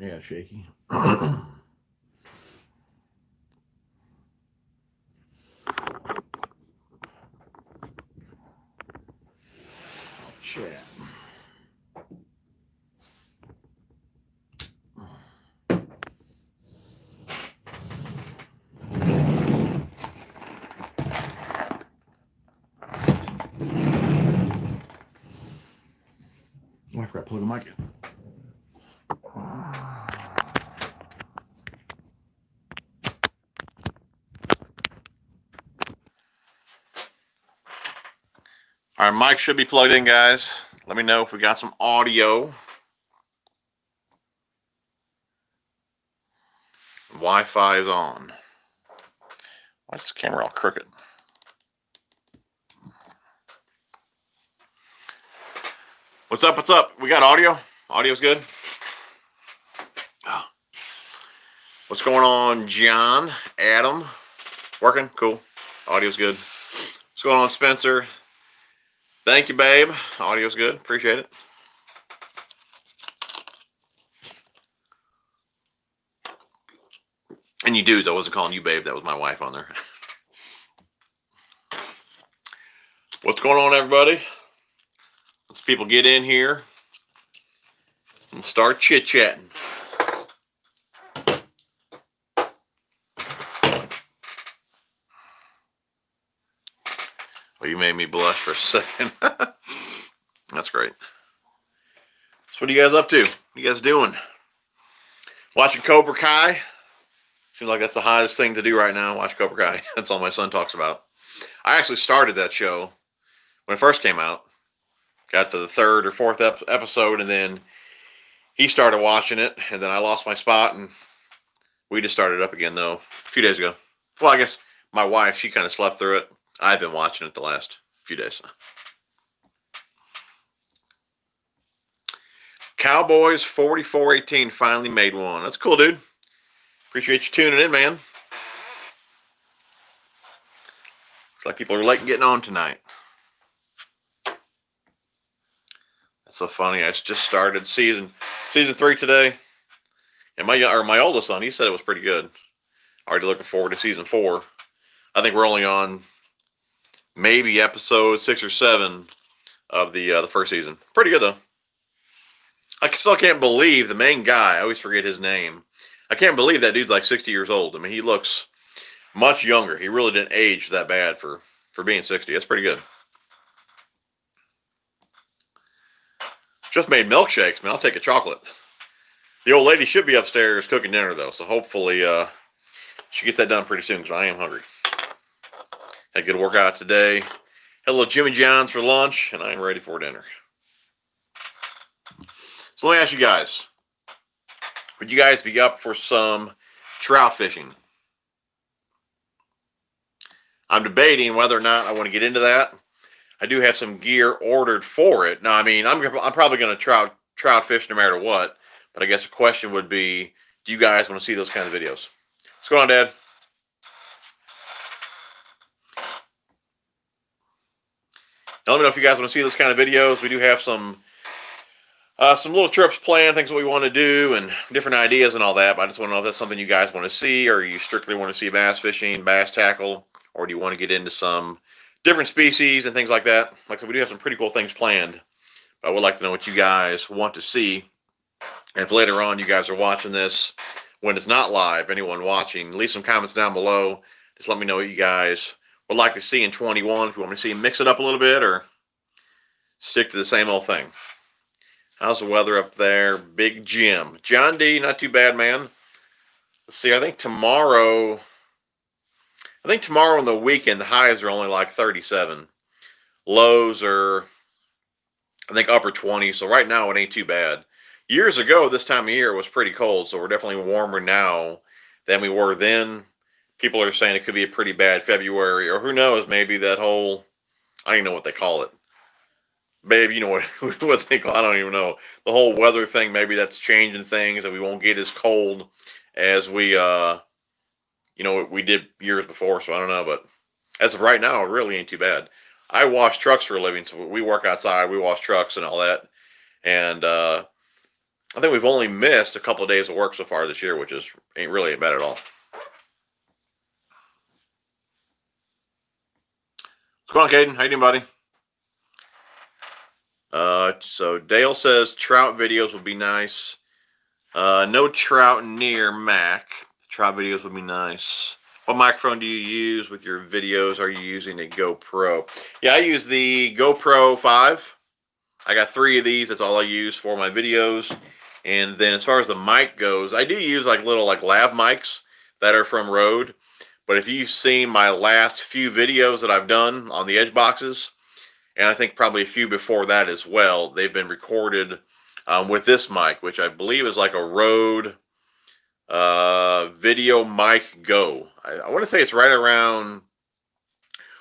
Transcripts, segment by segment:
Yeah, shaky. Shit. Oh, I forgot to plug the mic in. Our mic should be plugged in, guys. Let me know if we got some audio. Wi-Fi is on. Why is this camera all crooked? What's up? What's up? We got audio? Audio's good? Oh. What's going on, John? Adam? Working? Cool. Audio's good. What's going on, Spencer? Thank you, babe. Audio's good. Appreciate it. And you dudes, I wasn't calling you babe. That was my wife on there. What's going on, everybody? Let's people get in here and start chit-chatting. Well, you made me blush for a second. That's great. So what are you guys up to? What are you guys doing? Watching Cobra Kai? Seems like that's the hottest thing to do right now, watch Cobra Kai. That's all my son talks about. I actually started that show when it first came out. Got to the third or fourth episode, and then he started watching it, and then I lost my spot, and we just started up again, though, a few days ago. Well, I guess my wife, she kind of slept through it. I've been watching it the last few days. Cowboys 44-18 finally made one. That's cool, dude. Appreciate you tuning in, man. Looks like people are late getting on tonight. That's so funny. I just started season 3 today. And my oldest son, he said it was pretty good. Already looking forward to season 4. I think we're only on maybe episode 6 or 7 of the first season. Pretty good, though. I still can't believe the main guy. I always forget his name. I can't believe that dude's like 60 years old. I mean, he looks much younger. He really didn't age that bad for being 60. That's pretty good. Just made milkshakes, man. I'll take a chocolate. The old lady should be upstairs cooking dinner, though, so hopefully she gets that done pretty soon because I am hungry. Had a good workout today. Had a little Jimmy John's for lunch, and I am ready for dinner. So let me ask you guys. Would you guys be up for some trout fishing? I'm debating whether or not I want to get into that. I do have some gear ordered for it. Now, I mean, I'm probably going to trout fish no matter what. But I guess the question would be, do you guys want to see those kind of videos? What's going on, Dad? Now, let me know if you guys want to see those kind of videos. We do have some little trips planned, things that we want to do, and different ideas and all that. But I just want to know if that's something you guys want to see, or you strictly want to see bass fishing, bass tackle, or do you want to get into some different species and things like that? Like I said, we do have some pretty cool things planned. I would like to know what you guys want to see. And if later on you guys are watching this when it's not live, anyone watching, leave some comments down below. Just let me know what you guys would like to see in 21. If you want me to see mix it up a little bit or stick to the same old thing. How's the weather up there? Big Jim. John D, not too bad, man. Let's see, I think tomorrow on the weekend, the highs are only like 37. Lows are, I think, upper 20. So right now it ain't too bad. Years ago, this time of year was pretty cold. So we're definitely warmer now than we were then. People are saying it could be a pretty bad February, or who knows, maybe that whole, I don't even know what they call it. Babe, you know what they call, I don't even know. The whole weather thing, maybe that's changing things and we won't get as cold as we did years before. So I don't know, but as of right now, it really ain't too bad. I wash trucks for a living, so we work outside, we wash trucks and all that. And I I think we've only missed a couple of days of work so far this year, which is ain't bad at all. What's going on, Caden? How you doing, buddy? So Dale says trout videos would be nice. No trout near Mac. Trout videos would be nice. What microphone do you use with your videos? Are you using a GoPro? Yeah, I use the GoPro 5. I got 3 of these. That's all I use for my videos. And then as far as the mic goes, I do use like little lav mics that are from Rode. But if you've seen my last few videos that I've done on the edge boxes, and I think probably a few before that as well, they've been recorded with this mic, which I believe is like a Rode Video Mic Go. I want to say it's right around,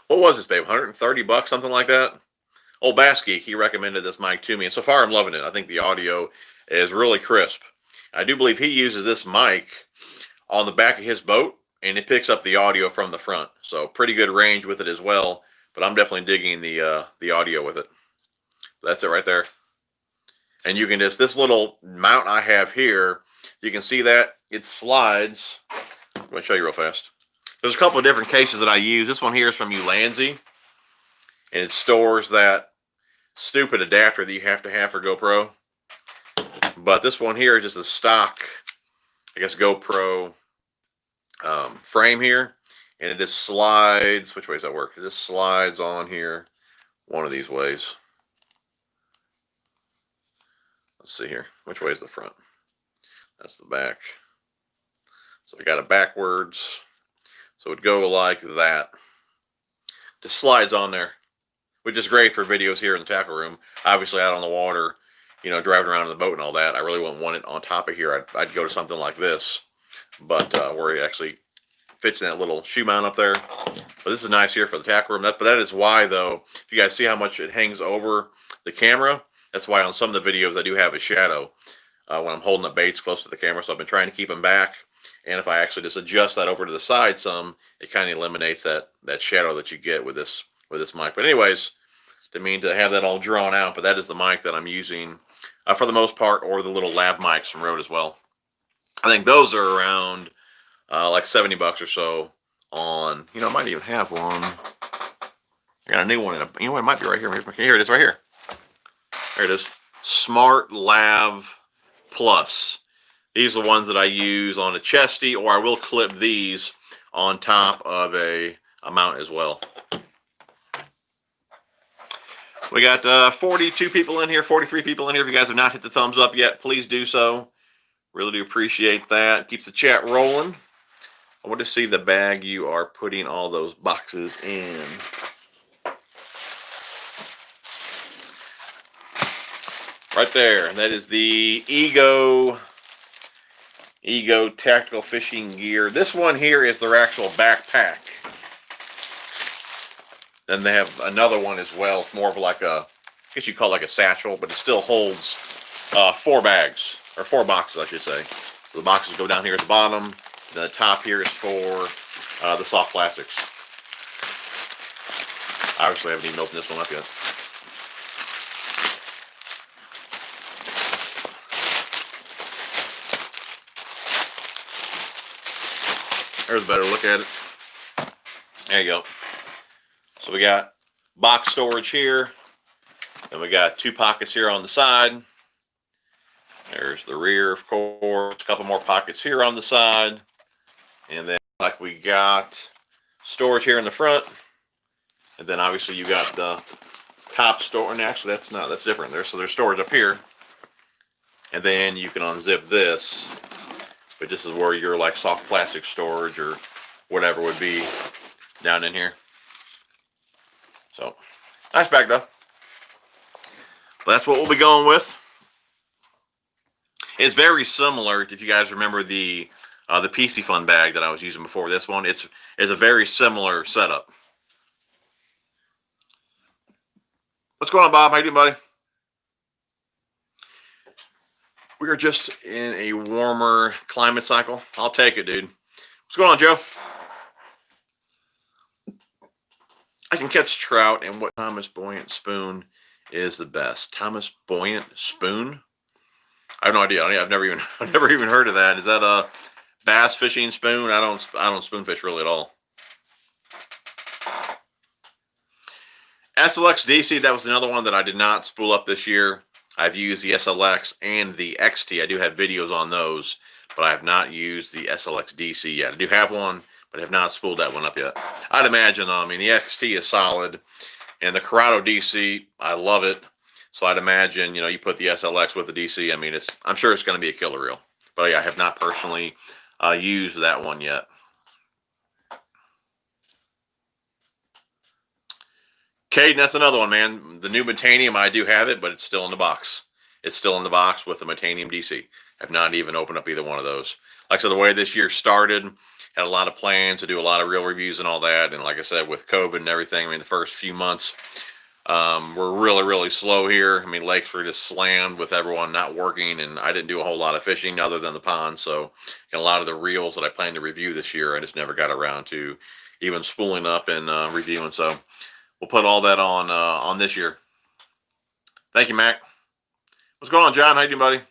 what was this, babe? 130 bucks, something like that. Old Bass Geek, he recommended this mic to me, and so far I'm loving it. I think the audio is really crisp. I do believe he uses this mic on the back of his boat, and it picks up the audio from the front. So pretty good range with it as well. But I'm definitely digging the audio with it. That's it right there. And you can just, this little mount I have here, you can see that it slides. Let me show you real fast. There's a couple of different cases that I use. This one here is from Ulanzi, and it stores that stupid adapter that you have to have for GoPro. But this one here is just a stock, I guess, GoPro frame here, and it just slides. Which way does that work? It just slides on here one of these ways. Let's see here. Which way is the front? That's the back. So we got it backwards. So it would go like that. Just slides on there, which is great for videos here in the tackle room. Obviously out on the water, you know, driving around in the boat and all that, I really wouldn't want it on top of here. I'd go to something like this, but where it actually fits in that little shoe mount up there. But this is nice here for the tackle room. But that is why, though, if you guys see how much it hangs over the camera, that's why on some of the videos I do have a shadow when I'm holding the baits close to the camera. So I've been trying to keep them back. And if I actually just adjust that over to the side some, it kind of eliminates that shadow that you get with this mic. But anyways, didn't mean to have that all drawn out, but that is the mic that I'm using for the most part, or the little lav mics from Rode as well. I think those are around like 70 bucks or so on, you know, I might even have one. I got a new one. You know what? It might be right here. Here it is right here. There it is. Smart Lav Plus. These are the ones that I use on a chesty, or I will clip these on top of a mount as well. We got 42 people in here, 43 people in here. If you guys have not hit the thumbs up yet, please do so. Really do appreciate that. Keeps the chat rolling. I want to see the bag you are putting all those boxes in. Right there. That is the Ego tactical fishing gear. This one here is their actual backpack. Then they have another one as well. It's more of like a, I guess you call it like a satchel, but it still holds 4 bags, or 4 boxes, I should say. So the boxes go down here at the bottom. Then the top here is for the soft plastics. Obviously, I haven't even opened this one up yet. There's a better look at it. There you go. So we got box storage here, and we got 2 pockets here on the side. There's the rear, of course, a couple more pockets here on the side, and then like we got storage here in the front, and then obviously you got the top store. And actually, that's different. There's storage up here, and then you can unzip this. But this is where your like soft plastic storage or whatever would be down in here. So, nice bag though. But that's what we'll be going with. It's very similar, if you guys remember the PC Fun bag that I was using before this one. It's a very similar setup. What's going on, Bob? How you doing, buddy? We are just in a warmer climate cycle. I'll take it, dude. What's going on, Joe? I can catch trout, and what Thomas Buoyant spoon is the best? Thomas Buoyant spoon? I have no idea. I've never even I've never even heard of that. Is that a bass fishing spoon? I don't spoon fish really at all. SLX DC, that was another one that I did not spool up this year. I've used the SLX and the XT. I do have videos on those, but I have not used the SLX DC yet. I do have one, but have not spooled that one up yet. I'd imagine, I mean, the XT is solid, and the Corrado DC, I love it. So I'd imagine, you put the SLX with the DC. I mean, I'm sure it's going to be a killer reel. But yeah, I have not personally used that one yet. Caden, that's another one, man. The new Metanium, I do have it, but it's still in the box. It's still in the box with the Metanium DC. I've not even opened up either one of those. Like I said, the way this year started, had a lot of plans to do a lot of reel reviews and all that. And like I said, with COVID and everything, I mean, the first few months were really, really slow here. I mean, lakes were just slammed with everyone not working, and I didn't do a whole lot of fishing other than the pond. So a lot of the reels that I plan to review this year, I just never got around to even spooling up and reviewing. So we'll put all that on this year. Thank you, Mac. What's going on, John? How you doing, buddy?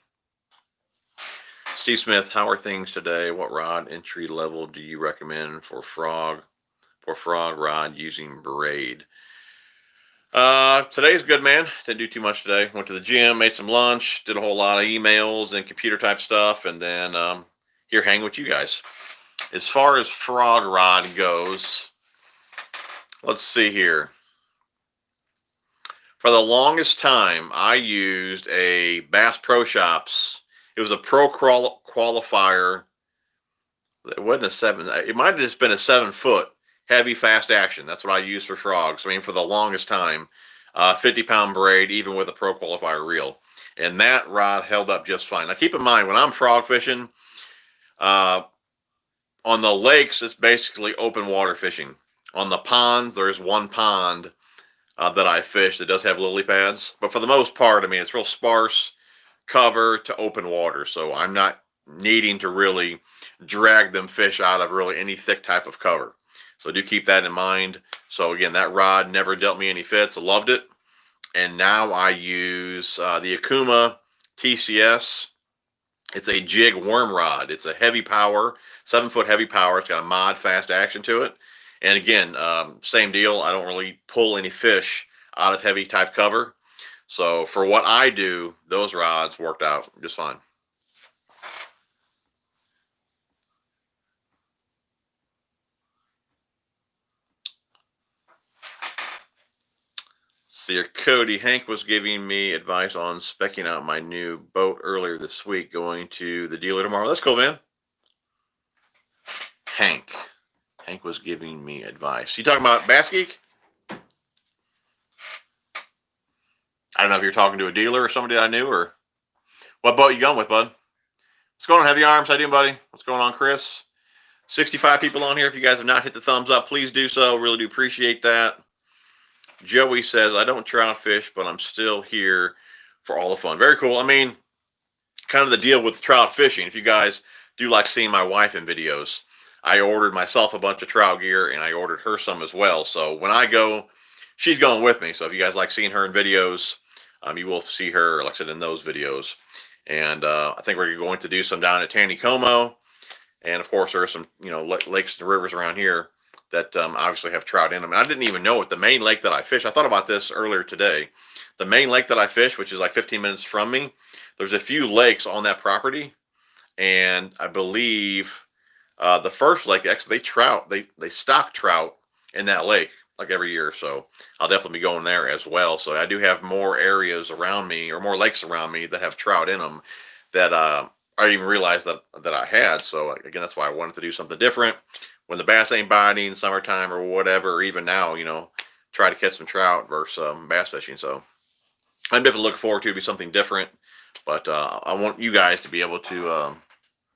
Steve Smith, how are things today? What rod entry level do you recommend for frog rod using Braid? Today's good, man. Didn't do too much today. Went to the gym, made some lunch, did a whole lot of emails and computer type stuff, and then here hang with you guys. As far as frog rod goes, let's see here. For the longest time, I used a Bass Pro Shops. It was a Pro Qualifier. It wasn't a 7. It might have just been a 7-foot heavy fast action. That's what I used for frogs. I mean, for the longest time, 50-pound braid, even with a Pro Qualifier reel. And that rod held up just fine. Now, keep in mind, when I'm frog fishing, on the lakes, it's basically open water fishing. On the ponds, there's one pond that I fish that does have lily pads. But for the most part, I mean, it's real sparse cover to open water. So I'm not needing to really drag them fish out of really any thick type of cover. So do keep that in mind. So again, that rod never dealt me any fits. I loved it. And now I use the Akuma TCS. It's a jig worm rod. It's a heavy power, 7-foot heavy power. It's got a mod fast action to it. And again, same deal. I don't really pull any fish out of heavy type cover. So for what I do, those rods worked out just fine. See here, Cody. Hank was giving me advice on specking out my new boat earlier this week, going to the dealer tomorrow. That's cool, man. Hank was giving me advice. You talking about Bass Geek? I don't know if you're talking to a dealer or somebody that I knew, or what boat you going with, bud? What's going on, Heavy Arms? How you doing, buddy? What's going on, Chris? 65 people on here. If you guys have not hit the thumbs up, please do so. Really do appreciate that. Joey says, I don't trout fish, but I'm still here for all the fun. Very cool. I mean, kind of the deal with trout fishing. If you guys do like seeing my wife in videos, I ordered myself a bunch of trout gear, and I ordered her some as well. So when I go, she's going with me. So if you guys like seeing her in videos, you will see her, like I said, in those videos. And I think we're going to do some down at Taneycomo. And of course, there are some, lakes and rivers around here that obviously have trout in them. And I didn't even know it. The main lake that I fish, I thought about this earlier today. The main lake that I fish, which is like 15 minutes from me, there's a few lakes on that property. And I believe the first lake, actually, they stock trout in that lake like every year. So I'll definitely be going there as well. So I do have more areas around me, or more lakes around me, that have trout in them that I didn't even realize that I had. So again, that's why I wanted to do something different. When the bass ain't biting, summertime or whatever, or even now, try to catch some trout versus bass fishing. So I'm definitely looking forward to be something different. But I want you guys to be able to,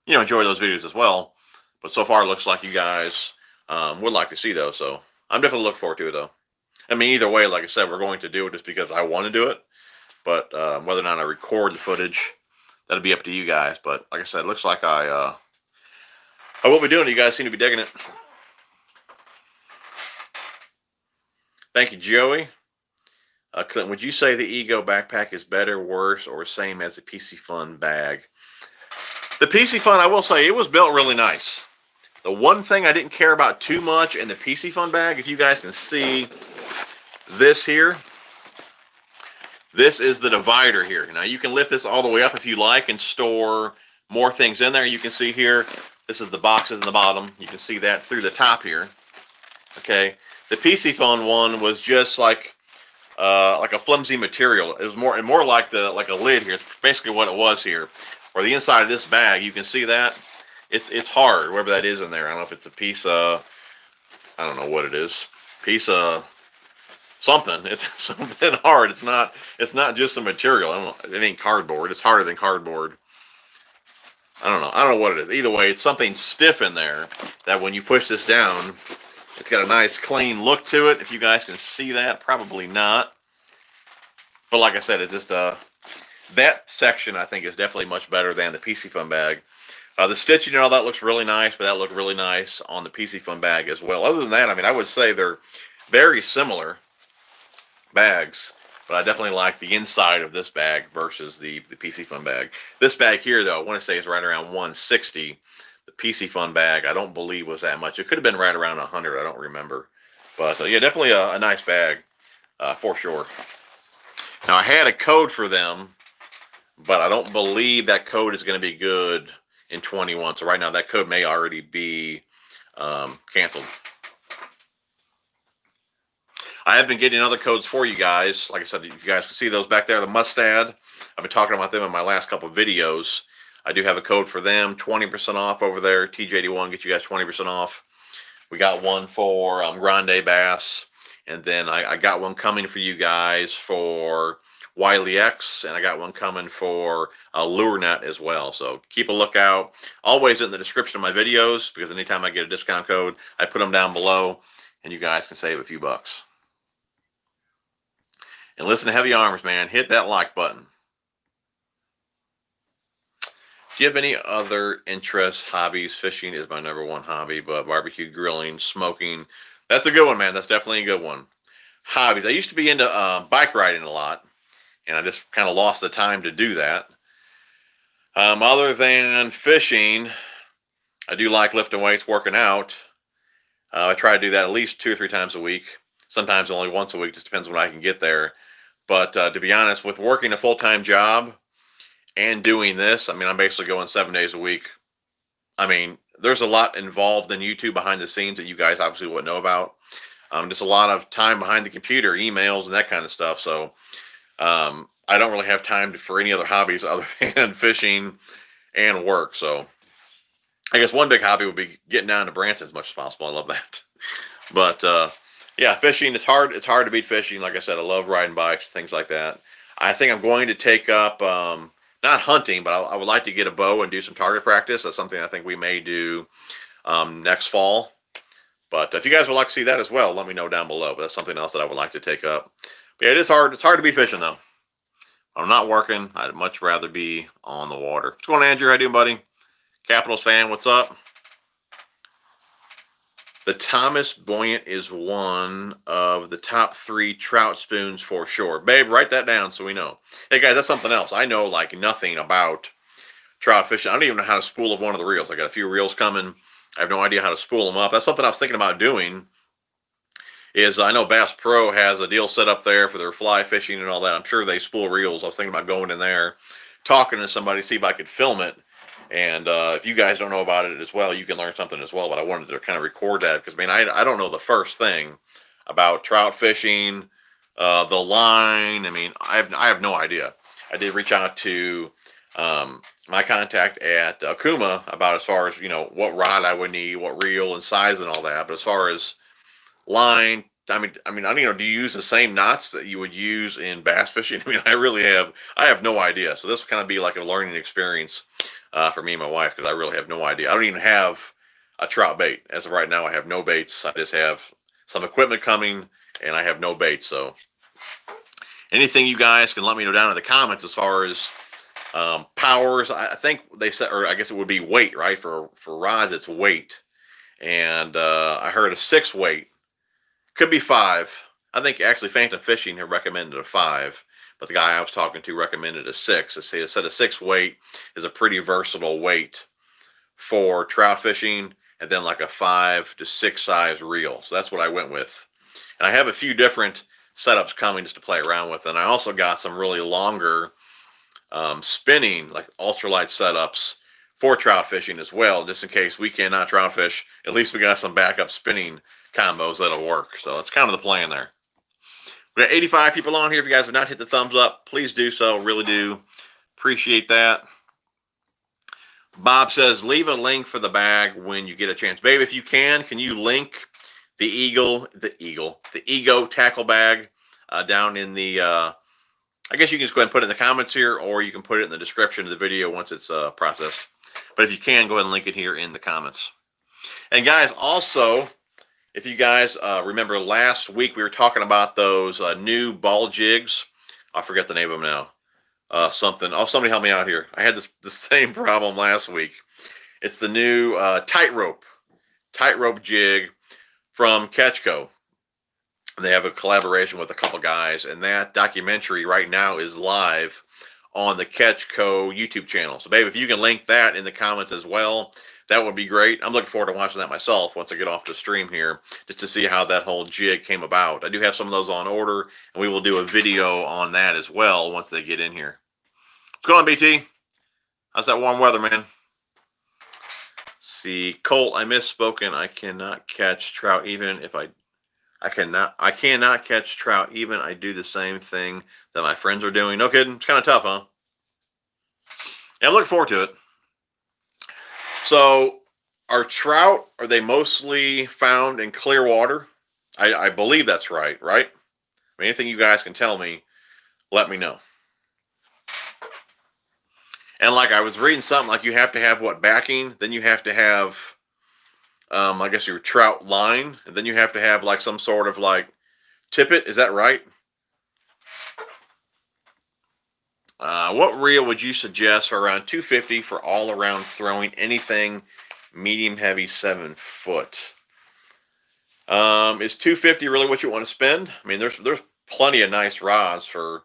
enjoy those videos as well. But so far, it looks like you guys would like to see those. So I'm definitely looking forward to it, though. I mean, either way, like I said, we're going to do it just because I want to do it. But whether or not I record the footage, that'll be up to you guys. But like I said, it looks like I will be doing it. You guys seem to be digging it. Thank you, Joey. Clint, would you say the Ego backpack is better, worse, or same as the PC Fun bag? The PC Fun, I will say, it was built really nice. The one thing I didn't care about too much in the PC Fun bag, if you guys can see this here, this is the divider here. Now you can lift this all the way up if you like and store more things in there. You can see here, this is the boxes in the bottom. You can see that through the top here. Okay, the PC Fun one was just like a flimsy material. It was more like a lid here. It's basically what it was here. Or the inside of this bag, you can see that it's hard, whatever that is in there. I don't know if it's a piece of, I don't know what it is, piece of something. It's something hard. It's not just a material. I don't know. It ain't cardboard. It's harder than cardboard. I don't know what it is. Either way, it's something stiff in there that when you push this down, it's got a nice clean look to it. If you guys can see that, probably not. But like I said, it's just that section I think is definitely much better than the PC Fun bag. The stitching and all that looks really nice, but that looked really nice on the PC Fun bag as well. Other than that, I mean, I would say they're very similar bags, but I definitely like the inside of this bag versus the PC Fun bag. This bag here, though, I want to say is right around 160. The PC Fun bag, I don't believe was that much. It could have been right around 100. I don't remember. But yeah, definitely a nice bag for sure. Now, I had a code for them, but I don't believe that code is going to be good in 21. So right now, that code may already be canceled. I have been getting other codes for you guys. Like I said, you guys can see those back there, the Mustad. I've been talking about them in my last couple of videos. I do have a code for them, 20% off over there. TJ81, get you guys 20% off. We got one for Grande Bass. And then I got one coming for you guys for Wiley X. And I got one coming for LureNet as well. So keep a lookout. Always in the description of my videos, because anytime I get a discount code, I put them down below. And you guys can save a few bucks. And listen to Heavy Arms, man. Hit that like button. Do you have any other interests? Hobbies? Fishing is my #1 hobby, but barbecue, grilling, smoking. That's a good one, man. That's definitely a good one. Hobbies. I used to be into bike riding a lot, and I just kind of lost the time to do that. Other than fishing, I do like lifting weights, working out. I try to do that at least 2 or 3 times a week. Sometimes only once a week. Just depends when I can get there. But to be honest, with working a full-time job and doing this, I mean, I'm basically going 7 days a week. I mean, there's a lot involved in YouTube behind the scenes that you guys obviously wouldn't know about. Just a lot of time behind the computer, emails, and that kind of stuff. So I don't really have time for any other hobbies other than fishing and work. So I guess one big hobby would be getting down to Branson as much as possible. I love that. But yeah, fishing, it's hard. It's hard to beat fishing. Like I said, I love riding bikes, things like that. I think I'm going to take up, not hunting, but I would like to get a bow and do some target practice. That's something I think we may do next fall. But if you guys would like to see that as well, let me know down below. But that's something else that I would like to take up. But yeah, it is hard. It's hard to be fishing, though. I'm not working. I'd much rather be on the water. What's going on, Andrew? How you doing, buddy? Capitals fan, what's up? The Thomas Buoyant is one of the top 3 trout spoons for sure. Babe, write that down so we know. Hey, guys, that's something else. I know like nothing about trout fishing. I don't even know how to spool up one of the reels. I got a few reels coming. I have no idea how to spool them up. That's something I was thinking about doing. Is I know Bass Pro has a deal set up there for their fly fishing and all that. I'm sure they spool reels. I was thinking about going in there, talking to somebody, see if I could film it. And if you guys don't know about it as well, you can learn something as well. But I wanted to kind of record that because, I mean, I don't know the first thing about trout fishing, the line. I mean, I have no idea. I did reach out to my contact at Kuma about as far as, you know, what rod I would need, what reel and size and all that. But as far as line, I mean, I don't know, do you use the same knots that you would use in bass fishing? I mean, I have no idea. So this will kind of be like a learning experience for me and my wife, because I really have no idea. I don't even have a trout bait. As of right now, I have no baits. I just have some equipment coming, and I have no baits. So anything you guys can let me know down in the comments as far as powers. I think they said, or I guess it would be weight, right? For rods, it's weight. And I heard a 6 weight. Could be 5. I think actually Phantom Fishing had recommended a 5, but the guy I was talking to recommended a 6. It said a 6 weight is a pretty versatile weight for trout fishing, and then like a 5 to 6 size reel. So that's what I went with. And I have a few different setups coming just to play around with. And I also got some really longer spinning, like ultralight setups for trout fishing as well, just in case we cannot trout fish. At least we got some backup spinning combos that'll work. So that's kind of the plan there. We got 85 people on here. If you guys have not hit the thumbs up, please do so. Really do appreciate that. Bob says, leave a link for the bag when you get a chance. Babe, if you can you link the Ego tackle bag down in the, I guess you can just go ahead and put it in the comments here, or you can put it in the description of the video once it's processed. But if you can, go ahead and link it here in the comments. And guys, also, if you guys remember last week, we were talking about those new ball jigs. I forget the name of them now. Somebody help me out here. I had the same problem last week. It's the new tightrope jig from Aftco. They have a collaboration with a couple guys, and that documentary right now is live on the Aftco YouTube channel. So, babe, if you can link that in the comments as well, that would be great. I'm looking forward to watching that myself once I get off the stream here, just to see how that whole jig came about. I do have some of those on order, and we will do a video on that as well once they get in here. What's going on, BT? How's that warm weather, man? See, Colt, I misspoken. I cannot catch trout even if I cannot catch trout even I do the same thing that my friends are doing. No kidding. It's kind of tough, huh? Yeah, I'm looking forward to it. So, are trout, are they mostly found in clear water? I believe that's right? I mean, anything you guys can tell me, let me know. And like I was reading something like you have to have what, backing? Then you have to have, I guess, your trout line. And then you have to have like some sort of like tippet. Is that right? What reel would you suggest for around 250 for all around throwing anything medium heavy 7 foot? Is 250 really what you want to spend? I mean, there's plenty of nice rods for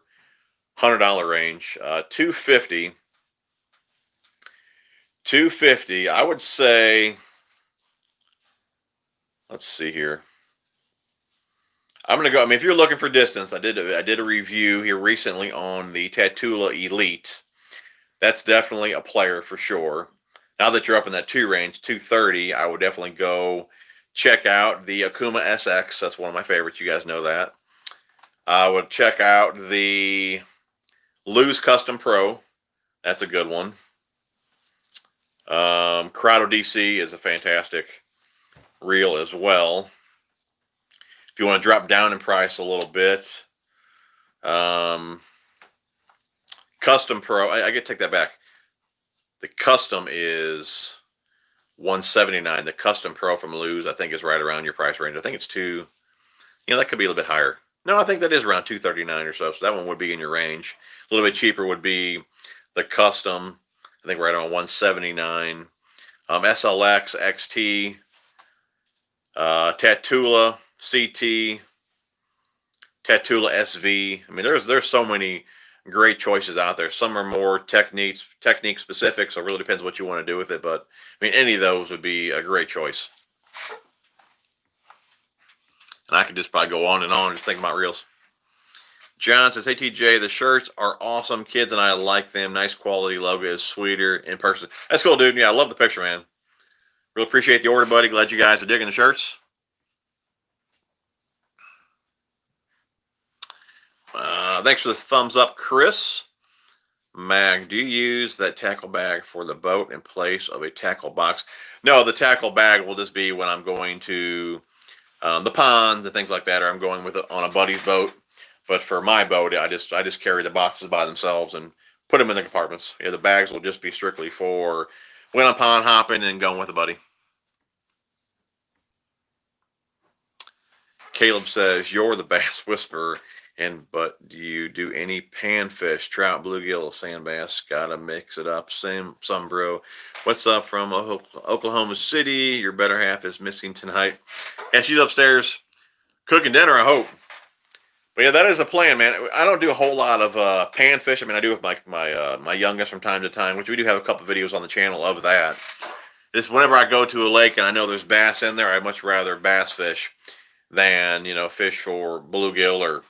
$100 range. 250, I would say, let's see here. I'm going to go, I mean, if you're looking for distance, I did a review here recently on the Tatula Elite. That's definitely a player for sure. Now that you're up in that 2 range, 230, I would definitely go check out the Akuma SX. That's one of my favorites. You guys know that. I would check out the Lose Custom Pro. That's a good one. Corrado DC is a fantastic reel as well. If you want to drop down in price a little bit, Custom Pro, I get to take that back. The Custom is $179. The Custom Pro from Lose, I think, is right around your price range. I think it's that could be a little bit higher. No, I think that is around $239 or so. So that one would be in your range. A little bit cheaper would be the Custom. I think right around $179. SLX, XT, Tatula, CT, Tatula SV. I mean, there's so many great choices out there. Some are more technique specific, so it really depends what you want to do with it. But I mean, any of those would be a great choice. And I could just probably go on and on just thinking about reels. John says, hey, TJ, the shirts are awesome. Kids and I like them. Nice quality. Logo is sweeter in person. That's cool, dude. Yeah, I love the picture, man. Really appreciate the order, buddy. Glad you guys are digging the shirts. Thanks for the thumbs up, Chris. Mag, do you use that tackle bag for the boat in place of a tackle box? No, the tackle bag will just be when I'm going to the pond and things like that, or I'm going with it on a buddy's boat. But for my boat, I just carry the boxes by themselves and put them in the compartments. Yeah, the bags will just be strictly for when I'm pond hopping and going with a buddy. Caleb says, you're the bass whisperer. But do you do any panfish, trout, bluegill, sand bass? Gotta mix it up. Some bro. What's up from Oklahoma City? Your better half is missing tonight. Yeah, she's upstairs cooking dinner, I hope. But yeah, that is a plan, man. I don't do a whole lot of pan fish. I mean, I do with my youngest from time to time, which we do have a couple videos on the channel of that. Just whenever I go to a lake and I know there's bass in there, I much rather bass fish than fish for bluegill or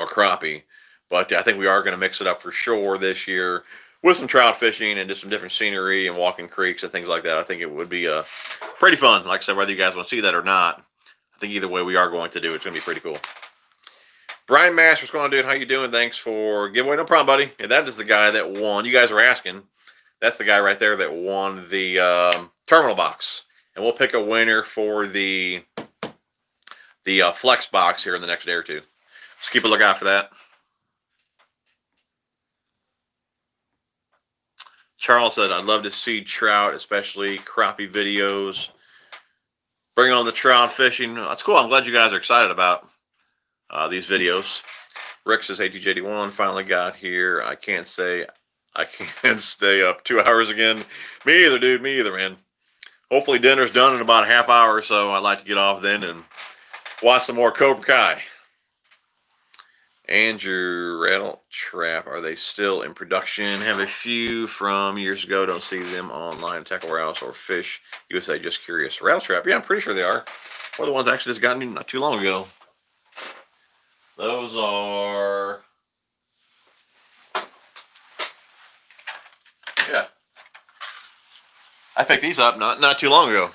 crappie. But I think we are going to mix it up for sure this year with some trout fishing and just some different scenery and walking creeks and things like that. I think it would be pretty fun. Like I said, whether you guys want to see that or not, I think either way we are going to do it. It's going to be pretty cool. Brian Mash, what's going on, dude? How you doing? Thanks for giveaway. No problem, buddy. And that is the guy that won. You guys were asking. That's the guy right there that won the terminal box. And we'll pick a winner for the flex box here in the next day or two. Just keep a lookout for that. Charles said, I'd love to see trout, especially crappie videos. Bring on the trout fishing. That's cool. I'm glad you guys are excited about these videos. Rick says, hey, TJ81, finally got here. I can't stay up 2 hours again. Me either, dude. Me either, man. Hopefully dinner's done in about a half hour or so. I'd like to get off then and watch some more Cobra Kai. Andrew, rattle trap, are they still in production? Have a few from years ago. Don't see them online. Tackle Warehouse or Fish USA. Just curious. Rattle trap, yeah, I'm pretty sure they are. Or the ones I actually just got not too long ago. Those are, yeah. I picked these up not too long ago. As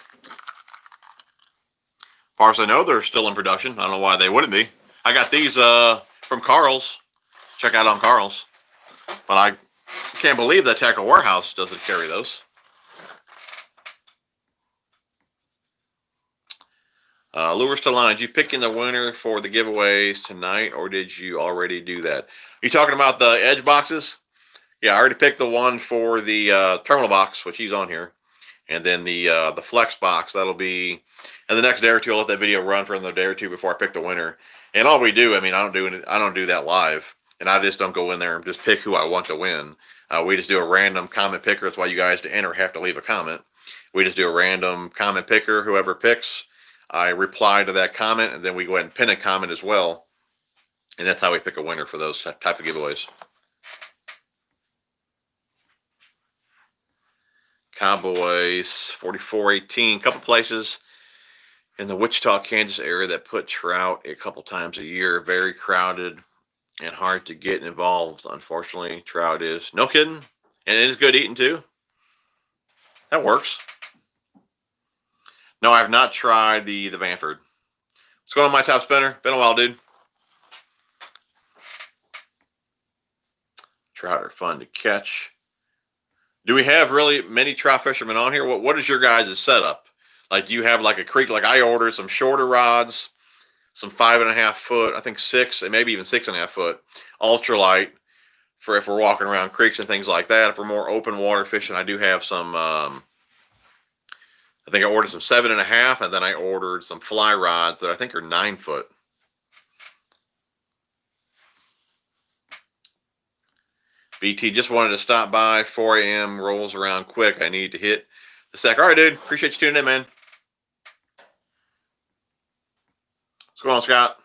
far as I know, they're still in production. I don't know why they wouldn't be. I got these from Carl's. Check out on Carl's. But I can't believe that Tackle Warehouse doesn't carry those. Lures to line. Did you pick in the winner for the giveaways tonight, or did you already do that? Are you talking about the edge boxes? Yeah, I already picked the one for the terminal box, which he's on here, and then the flex box. That'll be in the next day or two. I'll let that video run for another day or two before I pick the winner. And all we do, I mean, I don't do that live, and I just don't go in there and just pick who I want to win. We just do a random comment picker. That's why you guys to enter have to leave a comment. We just do a random comment picker. Whoever picks, I reply to that comment, and then we go ahead and pin a comment as well. And that's how we pick a winner for those type of giveaways. Cowboys 4418, couple places in the Wichita, Kansas area that put trout a couple times a year. Very crowded and hard to get involved. Unfortunately, trout is, no kidding, and it is good eating too. That works. No, I have not tried the Vanford. What's going on, my top spinner? Been a while, dude. Trout are fun to catch. Do we have really many trout fishermen on here? What is your guys' setup? Like, do you have like a creek? Like, I ordered some shorter rods, some 5.5 foot, I think 6, and maybe even 6.5 foot ultralight for if we're walking around creeks and things like that. If we're more open water fishing, I do have some. I think I ordered some 7.5, and then I ordered some fly rods that I think are 9 foot. BT just wanted to stop by. 4 a.m. rolls around quick. I need to hit the sack. All right, dude. Appreciate you tuning in, man. What's going on, Scott?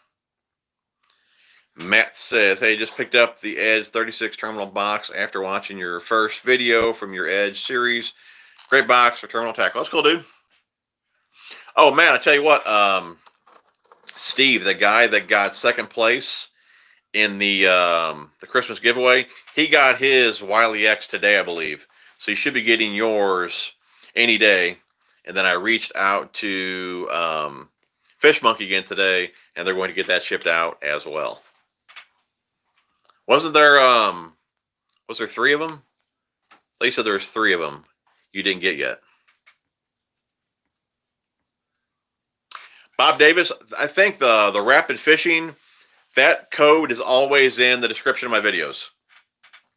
Matt says, hey, just picked up the Edge 36 terminal box after watching your first video from your Edge series. Great box for terminal tackle. That's cool, dude. Oh, man, I tell you what. Steve, the guy that got second place in the Christmas giveaway, he got his Wiley X today, I believe. So you should be getting yours any day. And then I reached out to Fish Monkey again today, and they're going to get that shipped out as well. Wasn't there was there 3 of them? They said there was 3 of them you didn't get yet. Bob Davis, I think the rapid fishing, that code is always in the description of my videos.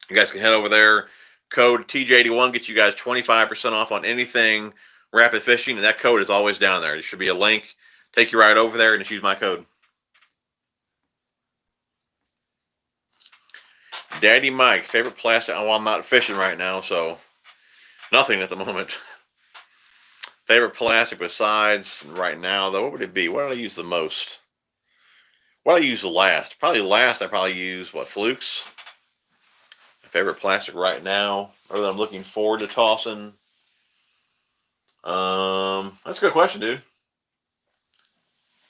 You guys can head over there. Code TJ81 gets you guys 25% off on anything rapid fishing, and that code is always down there. There should be a link. Take you right over there and just use my code. Daddy Mike, favorite plastic. Oh, I'm not fishing right now, so nothing at the moment. Favorite plastic besides right now, though, what would it be? What do I use the most? what I use last. Probably last I probably use what, Flukes. My favorite plastic right now, or that I'm looking forward to tossing. That's a good question, dude.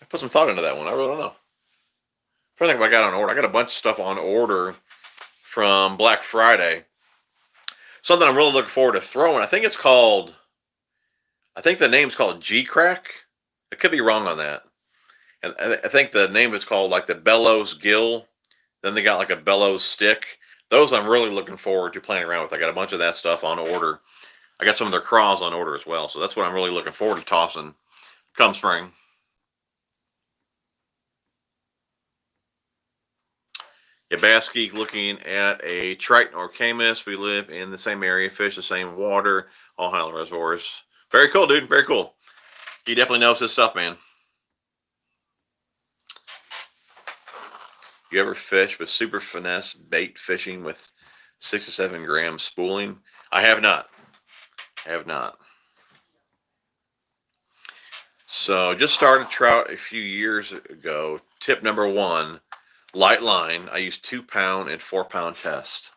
I put some thought into that one. I really don't know. I'm trying to think what I got on order. I got a bunch of stuff on order from Black Friday. Something I'm really looking forward to throwing. I think the name's called G-Crack. I could be wrong on that. And I think the name is called like the Bellows Gill. Then they got like a Bellows Stick. Those I'm really looking forward to playing around with. I got a bunch of that stuff on order. I got some of their craws on order as well. So that's what I'm really looking forward to tossing come spring. Yabaski looking at a Triton or Camus. We live in the same area, fish the same water, all Highland reservoirs. Very cool, dude. Very cool. He definitely knows his stuff, man. You ever fish with super finesse bait fishing with 6 to 7 gram spooling? I have not. I have not. So just started trout a few years ago. Tip number 1, light line. I use 2 pound and 4 pound test.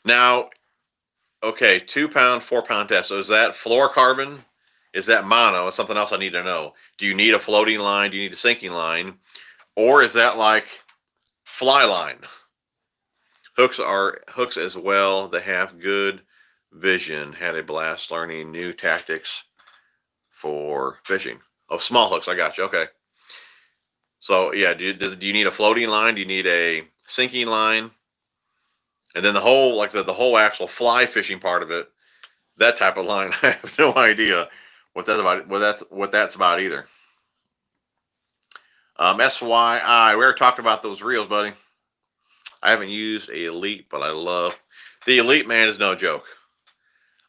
Now, okay, 2 pound, 4 pound test. So is that fluorocarbon? Is that mono? It's something else I need to know. Do you need a floating line? Do you need a sinking line? Or is that like fly line? Hooks are hooks as well. They have good vision. Had a blast learning new tactics for fishing. Oh, small hooks. I got you. Okay. So yeah, do you need a floating line? Do you need a sinking line? And then the whole, like the whole actual fly fishing part of it, that type of line, I have no idea what that's about. What that's about either. SYI, we already talked about those reels, buddy. I haven't used a Elite, but I love the Elite, man, is no joke.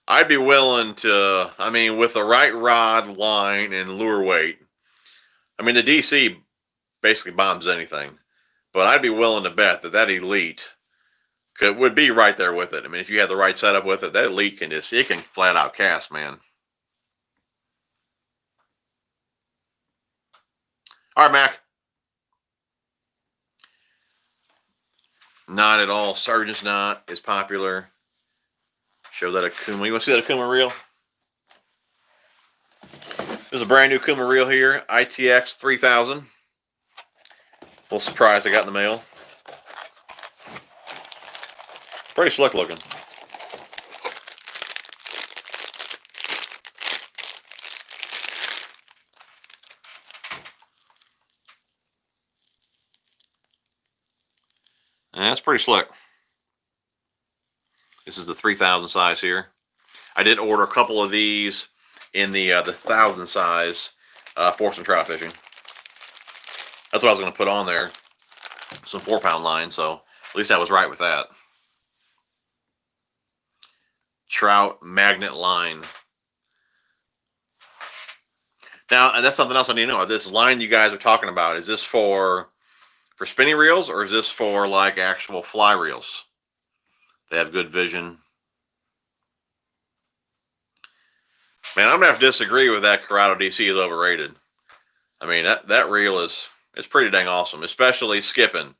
I'd be willing to, I mean, with the right rod, line, and lure weight. I mean, the DC basically bombs anything, but I'd be willing to bet that Elite would be right there with it. I mean, if you had the right setup with it, that Elite it can flat out cast, man. All right, Mac. Not at all. Surgeon's Knot is popular. Show that Akuma. You want to see that Akuma reel? This is a brand new Akuma reel here. ITX 3000. Little surprise I got in the mail. Pretty slick looking. And that's pretty slick. This is the 3000 size here. I did order a couple of these in the 1000 size for some trout fishing. That's what I was going to put on there. Some 4 pound line, so at least I was right with that. Trout magnet line. Now, and that's something else I need to know. This line you guys are talking about, is this for spinning reels, or is this for like actual fly reels? They have good vision. Man, I'm gonna have to disagree with that. Corrado DC is overrated. I mean, that reel it's pretty dang awesome, especially skipping.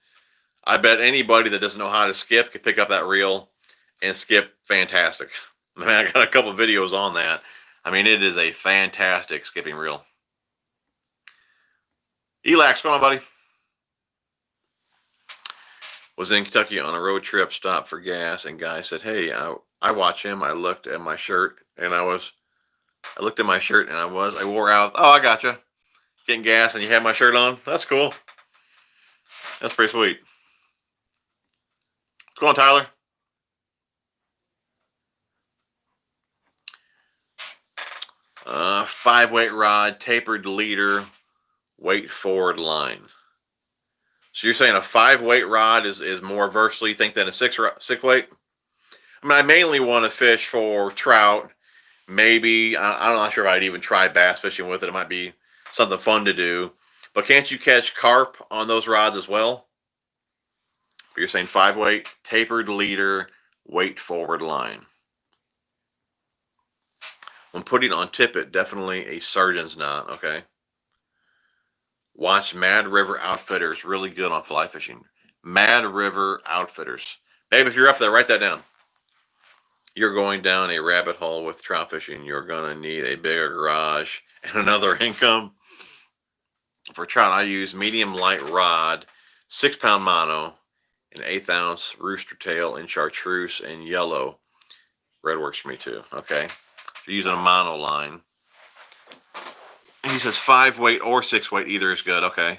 I bet anybody that doesn't know how to skip could pick up that reel and skip fantastic. I mean, I got a couple videos on that. I mean, it is a fantastic skipping reel. Elax, come on, buddy. Was in Kentucky on a road trip, stopped for gas, and guy said, "Hey, I watch him." I looked at my shirt, and I wore out. Oh, I gotcha. Getting gas, and you had my shirt on. That's cool. That's pretty sweet. Go on, Tyler. Five weight rod, tapered leader, weight forward line. So you're saying a 5 weight rod is more versatile, you think, than a 6 weight? I mean, I mainly want to fish for trout. Maybe I'm not sure if I'd even try bass fishing with it. It might be something fun to do. But can't you catch carp on those rods as well? But you're saying 5 weight, tapered leader, weight forward line. When putting on tippet, definitely a surgeon's knot. Okay. Watch Mad River Outfitters. Really good on fly fishing. Mad River Outfitters. Babe, if you're up there, write that down. You're going down a rabbit hole with trout fishing. You're going to need a bigger garage and another income. For trout, I use medium light rod, 6-pound mono, an 1/8 ounce rooster tail in chartreuse and yellow. Red works for me too. Okay. So using a mono line. And he says 5-weight or 6-weight, either is good. Okay.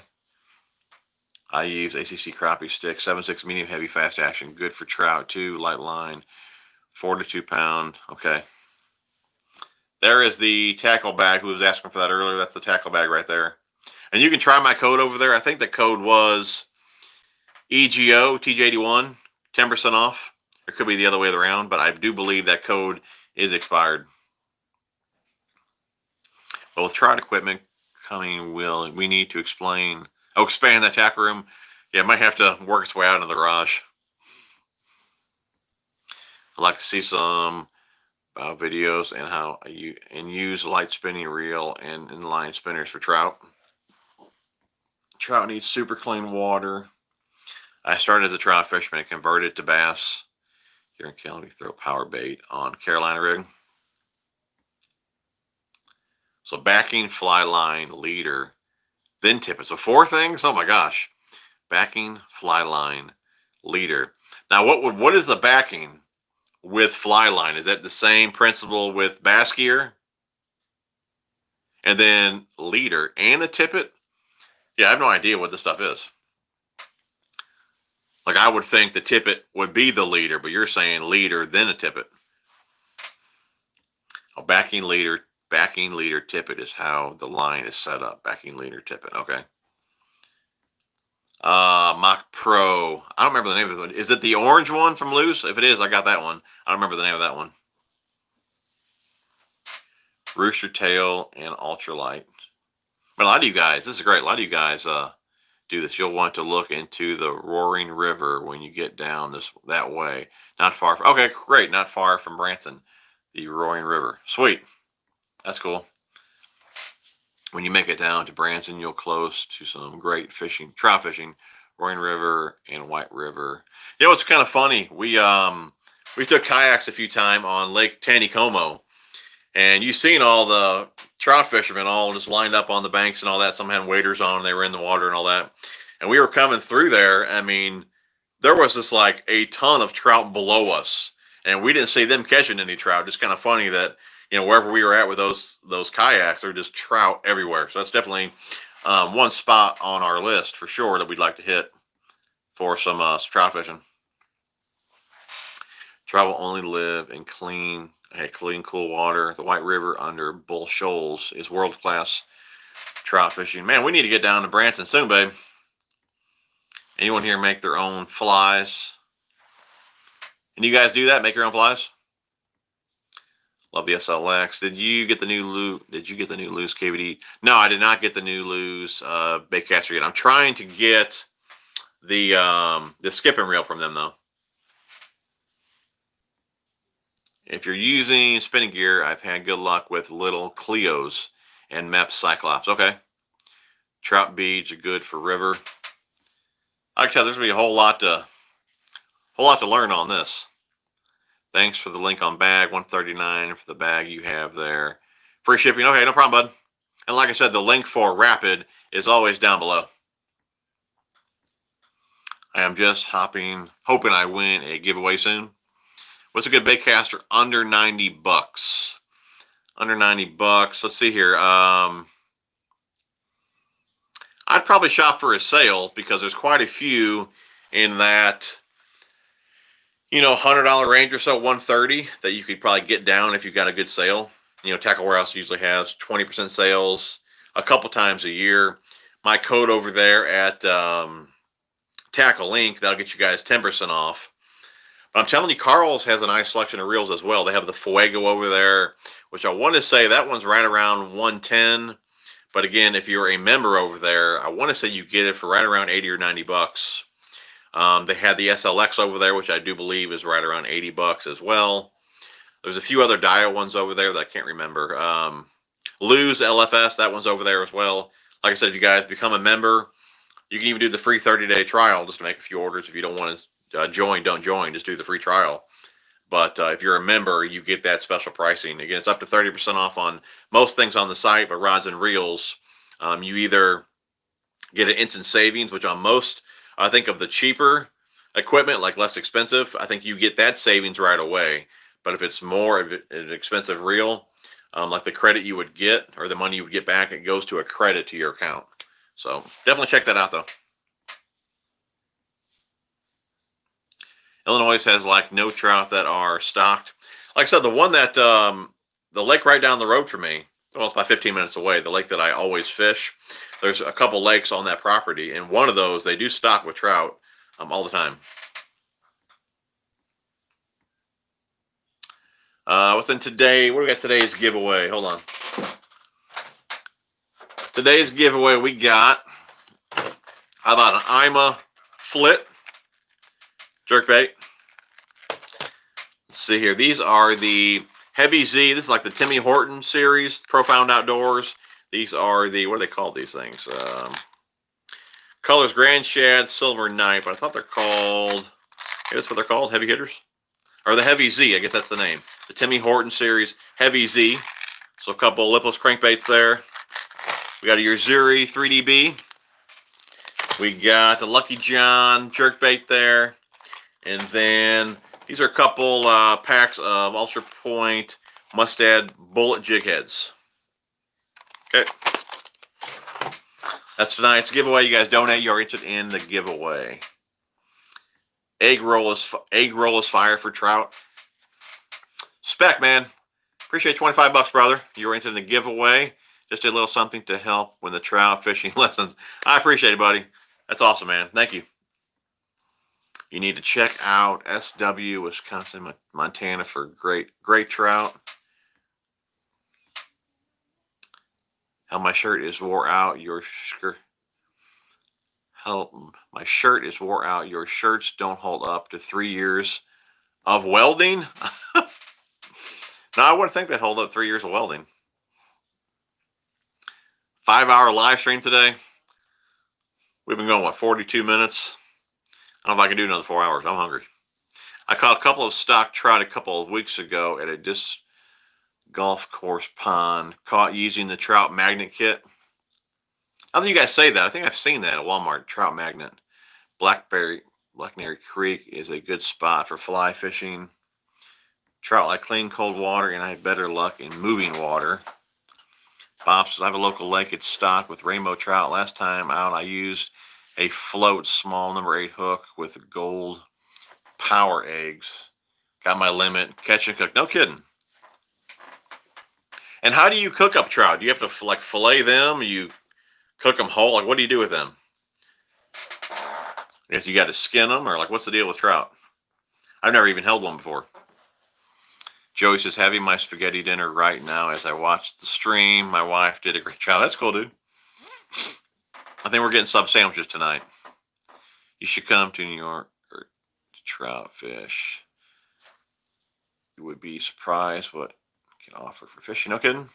I use ACC crappie stick, 7/6 medium heavy fast action. Good for trout too. Light line, 4 to 2 pound. Okay. There is the tackle bag. Who was asking for that earlier? That's the tackle bag right there. And you can try my code over there. I think the code was EGO TJ81, 10% off. It could be the other way around, but I do believe that code is expired. But with trout equipment coming, we need to expand that tackle room. Yeah, it might have to work its way out in the garage. I'd like to see some videos and how you use light spinning reel and inline spinners for trout. Trout needs super clean water. I started as a trout fisherman, converted to bass. Here in Canada, we throw power bait on Carolina rig. So backing, fly line, leader, then tippet. So 4 things. Oh my gosh! Backing, fly line, leader. Now, what is the backing with fly line? Is that the same principle with bass gear? And then leader and a tippet? Yeah, I have no idea what this stuff is. Like, I would think the tippet would be the leader, but you're saying leader, then a tippet. Oh, backing leader, tippet is how the line is set up. Backing leader, tippet. Okay. Mock Pro. I don't remember the name of this one. Is it the orange one from Loose? If it is, I got that one. I don't remember the name of that one. Rooster tail and ultralight. But a lot of you guys, this is great. A lot of you guys do this. You'll want to look into the Roaring River when you get down that way. Not far from, okay, great. Not far from Branson, the Roaring River. Sweet. That's cool. When you make it down to Branson, you'll close to some great fishing, trout fishing, Roaring River and White River. You know, it's kind of funny. We took kayaks a few times on Lake Taneycomo, and you've seen all the trout fishermen all just lined up on the banks and all that. Some had waders on, and they were in the water and all that. And we were coming through there. I mean, there was just like a ton of trout below us, and we didn't see them catching any trout. Just kind of funny that, you know, wherever we were at with those kayaks, there were just trout everywhere. So that's definitely one spot on our list for sure that we'd like to hit for some trout fishing. Trout will only live in clean, cool water. The White River under Bull Shoals is world-class trout fishing. Man, we need to get down to Branson soon, babe. Anyone here make their own flies? And you guys do that? Make your own flies? Love the SLX. Did you get the new Loose KVD? No, I did not get the new Loose baitcaster yet. I'm trying to get the skipping reel from them though. If you're using spinning gear, I've had good luck with little Cleos and Mep Cyclops. Okay. Trout beads are good for river. I can tell there's gonna be a whole lot to learn on this. Thanks for the link on bag, $139 for the bag you have there. Free shipping. Okay, no problem, bud. And like I said, the link for Rapid is always down below. I am just hoping I win a giveaway soon. What's a good baitcaster under 90 bucks? Under 90 bucks. Let's see here. I'd probably shop for a sale because there's quite a few in that, you know, $100 range or so, 130 that you could probably get down if you've got a good sale. You know, Tackle Warehouse usually has 20% sales a couple times a year. My code over there at Tackle Link, that'll get you guys 10% off. But I'm telling you, Carl's has a nice selection of reels as well. They have the Fuego over there, which I want to say that one's right around 110. But again, if you're a member over there, I want to say you get it for right around 80 or 90 bucks. They had the SLX over there, which I do believe is right around 80 bucks as well. There's a few other Dio ones over there that I can't remember. Lou's LFS, that one's over there as well. Like I said, if you guys become a member, you can even do the free 30-day trial just to make a few orders. If you don't want to join, don't join. Just do the free trial. But if you're a member, you get that special pricing. Again, it's up to 30% off on most things on the site, but rods and reels, you either get an instant savings, which on most, I think of the cheaper equipment, like less expensive, I think you get that savings right away. But if it's more of an expensive reel, like the credit you would get or the money you would get back, it goes to a credit to your account. So definitely check that out, though. Illinois has like no trout that are stocked. Like I said, the one that the lake right down the road from me, well, it's about 15 minutes away, the lake that I always fish, there's a couple lakes on that property, and one of those they do stock with trout all the time. What's in today? What do we got today's giveaway? Hold on. Today's giveaway, we got, how about an Ima flit jerkbait? Let's see here. These are the Heavy Z. This is like the Timmy Horton series, Profound Outdoors. These are the, what are they called, these things? Colors Grand Shad, Silver Night, but I thought they're called, that's what they're called, Heavy Hitters? Or the Heavy Z, I guess that's the name. The Timmy Horton series, Heavy Z. So a couple lipless crankbaits there. We got a Yuzuri 3DB. We got the Lucky John jerkbait there. And then these are a couple packs of Ultra Point Mustad bullet jig heads. Okay. That's tonight's giveaway. You guys donate, you're interested in the giveaway. Egg roll is fire for trout. Spec, man. Appreciate 25 bucks, brother. You were into the giveaway. Just a little something to help with the trout fishing lessons. I appreciate it, buddy. That's awesome, man. Thank you. You need to check out SW, Wisconsin, Montana for great trout. How my shirt is wore out, your skirt. How my shirt is wore out, your shirts don't hold up to 3 years of welding. No, I wouldn't think they'd hold up 3 years of welding. 5-hour live stream today. We've been going, what, 42 minutes? I don't know if I can do another 4 hours. I'm hungry. I caught a couple of stock trout a couple of weeks ago at a disc golf course pond. Caught using the trout magnet kit. I think you guys say that. I think I've seen that at Walmart. Trout magnet. Blackberry Creek is a good spot for fly fishing. Trout like clean cold water, and I have better luck in moving water. Bob says, I have a local lake. It's stocked with rainbow trout. Last time out, I used a float small number 8 hook with gold power eggs. Got my limit. Catch and cook. No kidding. And how do you cook up trout? Do you have to like fillet them? You cook them whole? Like, what do you do with them? I guess you got to skin them, or like, what's the deal with trout? I've never even held one before. Joey says, having my spaghetti dinner right now as I watch the stream. My wife did a great job. That's cool, dude. I think we're getting sub sandwiches tonight. You should come to New York or to trout fish. You would be surprised what I can offer for fishing. No kidding.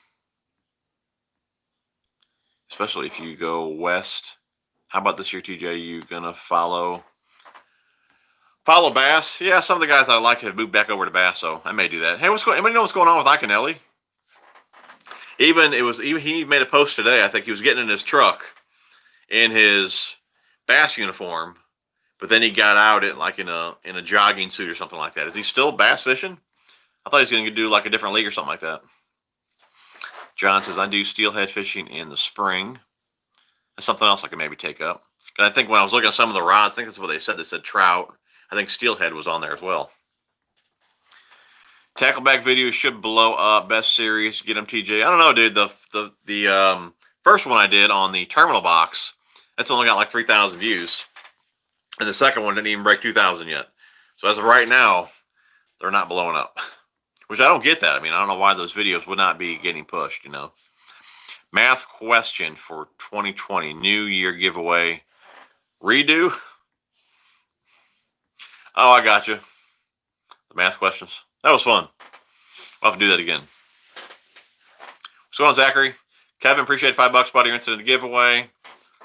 Especially if you go west. How about this year, TJ? You gonna follow bass? Yeah, some of the guys I like have moved back over to bass, so I may do that. Hey, anybody know what's going on with Iconelli? He made a post today. I think he was getting in his truck in his bass uniform, but then he got out in a jogging suit or something like that. Is he still bass fishing? I thought he was going to do like a different league or something like that. John says, I do steelhead fishing in the spring. That's something else I can maybe take up. And I think when I was looking at some of the rods, I think that's what they said. They said trout. I think steelhead was on there as well. Tackleback videos should blow up. Best series. Get them, TJ. I don't know, dude. The first one I did on the terminal box, that's only got like 3,000 views. And the second one didn't even break 2,000 yet. So as of right now, they're not blowing up. Which I don't get that. I mean, I don't know why those videos would not be getting pushed, you know. Math question for 2020. New Year giveaway. Redo? Oh, I got you. The math questions. That was fun. I'll have to do that again. What's going on, Zachary? Kevin, appreciate $5, buddy. You're into the giveaway.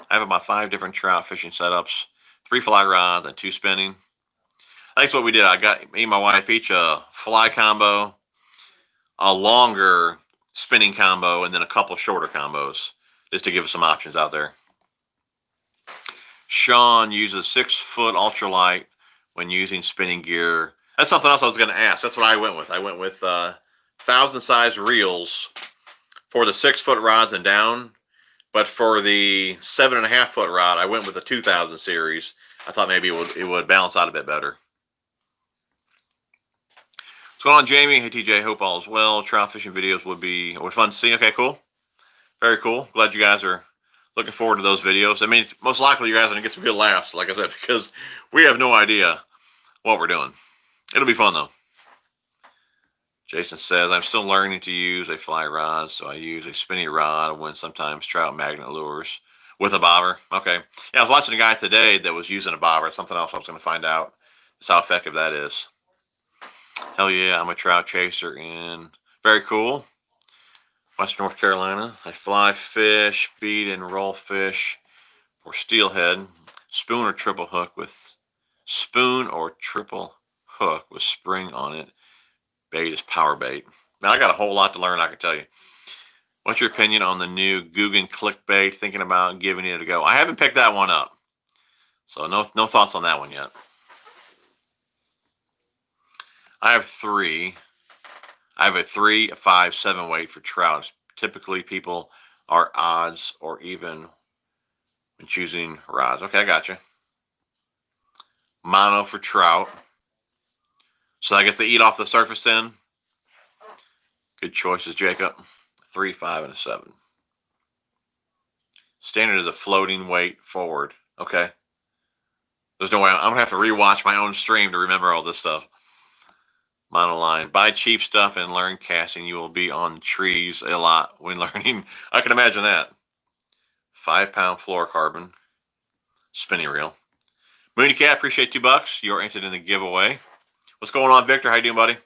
I have about 5 different trout fishing setups, 3 fly rods and 2 spinning. That's what we did. I got me and my wife each a fly combo, a longer spinning combo, and then a couple shorter combos, just to give us some options out there. Sean uses 6-foot ultralight when using spinning gear. That's something else I was going to ask. That's what I went with. I went with 1,000 size reels for the 6-foot rods and down. But for the 7.5-foot rod, I went with the 2000 series. I thought maybe it would balance out a bit better. What's going on, Jamie? Hey, TJ. Hope all is well. Trout fishing videos would be fun to see. Okay, cool. Very cool. Glad you guys are looking forward to those videos. I mean, most likely you guys are going to get some good laughs, like I said, because we have no idea what we're doing. It'll be fun, though. Jason says, I'm still learning to use a fly rod, so I use a spinny rod when sometimes trout magnet lures with a bobber. Okay. Yeah, I was watching a guy today that was using a bobber. Something else I was going to find out is how effective that is. Hell yeah, I'm a trout chaser in. Very cool. Western North Carolina. I fly fish, feed, and roll fish for steelhead. Spoon or triple hook with spring on it. Bait is power bait. Now, I got a whole lot to learn, I can tell you. What's your opinion on the new Guggen clickbait? Thinking about giving it a go. I haven't picked that one up, so no thoughts on that one yet. I have 3. I have a 3, a 5, 7 weight for trout. Typically, people are odds or even when choosing rods. Okay, I got you. Mono for trout. So I guess they eat off the surface then. Good choices, Jacob. 3, 5, and a 7. Standard is a floating weight forward. Okay. There's no way. I'm going to have to rewatch my own stream to remember all this stuff. Monoline. Buy cheap stuff and learn casting. You will be on trees a lot when learning. I can imagine that. 5-pound fluorocarbon spinning reel. Mooney Cat, appreciate $2. You're entered in the giveaway. What's going on, Victor? How you doing, buddy?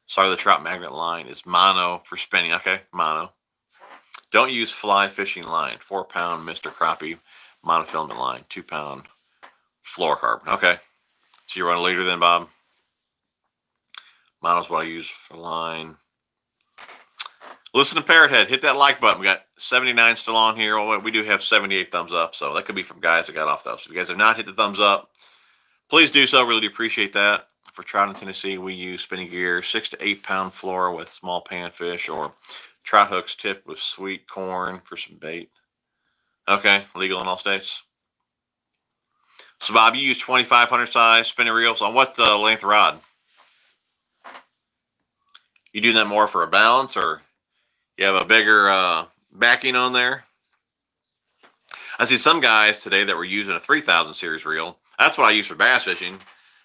Sorry, the trout magnet line is mono for spinning. Okay, mono. Don't use fly fishing line. 4-pound Mr. Crappie monofilament line. 2-pound fluorocarbon. Okay. So you run a leader then, Bob? Mono's what I use for line. Listen to Parrothead. Hit that like button. We got 79 still on here. Oh, we do have 78 thumbs up. So that could be from guys that got off those. If you guys have not hit the thumbs up, please do so. Really do appreciate that. For trout in Tennessee, we use spinning gear, 6 to 8-pound fluoro with small panfish, or trout hooks tipped with sweet corn for some bait. Okay, legal in all states. So, Bob, you use 2,500 size spinning reels. On what length rod? You do that more for a balance, or you have a bigger backing on there? I see some guys today that were using a 3,000 series reel. That's what I use for bass fishing.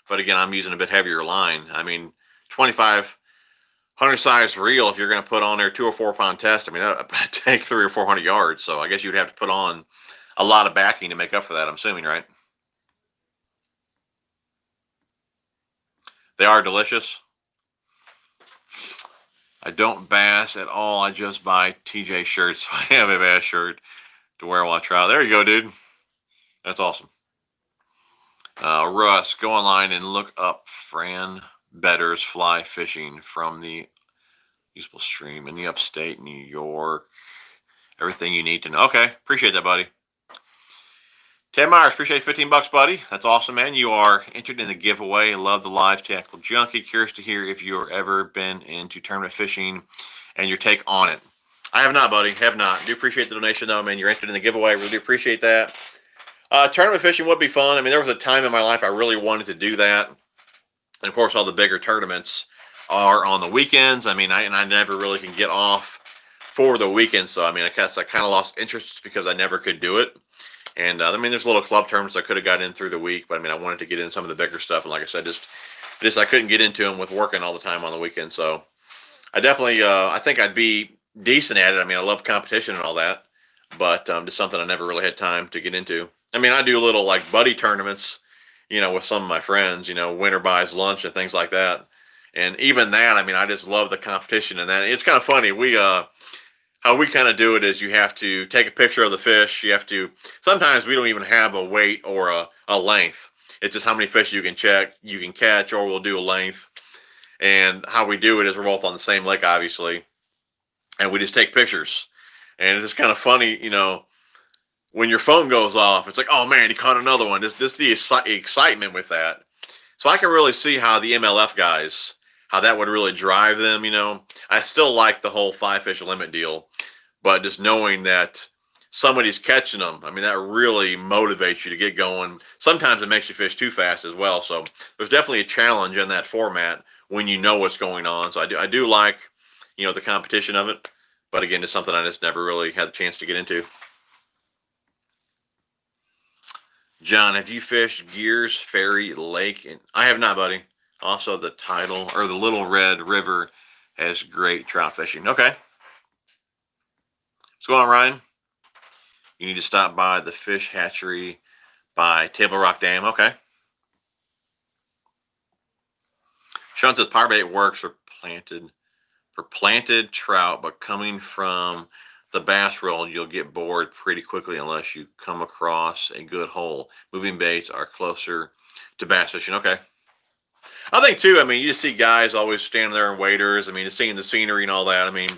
But again, I'm using a bit heavier line. I mean, 2,500 size reel, if you're going to put on there 2 or 4 pound test, I mean, that would take 300 or 400 yards. So I guess you'd have to put on a lot of backing to make up for that, I'm assuming, right? They are delicious. I don't bass at all. I just buy TJ shirts. I have a bass shirt to wear while I trout. There you go, dude. That's awesome. Russ, go online and look up Fran Better's fly fishing from the useful stream in the upstate New York. Everything you need to know. Okay, appreciate that, buddy. Ted Myers, appreciate $15, buddy. That's awesome, man. You are entered in the giveaway. Love the live tactical junkie. Curious to hear if you've ever been into tournament fishing and your take on it. I have not, buddy. Have not. Do appreciate the donation, though, man. You're entered in the giveaway. Really appreciate that. Tournament fishing would be fun. I mean, there was a time in my life I really wanted to do that. And, of course, all the bigger tournaments are on the weekends. I mean, I never really can get off for the weekend. So, I mean, I kind of lost interest because I never could do it. And, I mean, there's little club tournaments I could have got in through the week. But, I mean, I wanted to get in some of the bigger stuff. And, like I said, just I couldn't get into them with working all the time on the weekend. So, I definitely I think I'd be decent at it. I mean, I love competition and all that. But just something I never really had time to get into. I mean, I do little like buddy tournaments, with some of my friends, winter buys lunch and things like that. And even that, I mean, I just love the competition and that. It's kind of funny. How we kind of do it is you have to take a picture of the fish. You have to, sometimes we don't even have a weight or a length. It's just how many fish you can catch, or we'll do a length. And how we do it is we're both on the same lake, obviously. And we just take pictures. And it's just kind of funny, when your phone goes off, it's like, oh man, he caught another one. Just the excitement with that. So I can really see how the MLF guys, how that would really drive them. I still like the whole 5 fish limit deal, but just knowing that somebody's catching them, I mean, that really motivates you to get going. Sometimes it makes you fish too fast as well. So there's definitely a challenge in that format when you know what's going on. So I do like, the competition of it. But again, it's something I just never really had the chance to get into. John, have you fished Gears Ferry Lake? I have not, buddy. Also, the Little Red River has great trout fishing. Okay. What's going on, Ryan? You need to stop by the fish hatchery by Table Rock Dam. Okay. Sean says power bait works for planted trout, but coming from the bass roll, you'll get bored pretty quickly unless you come across a good hole. Moving baits are closer to bass fishing. Okay. I think too, I mean, you just see guys always standing there in waders. I mean, just seeing the scenery and all that. I mean,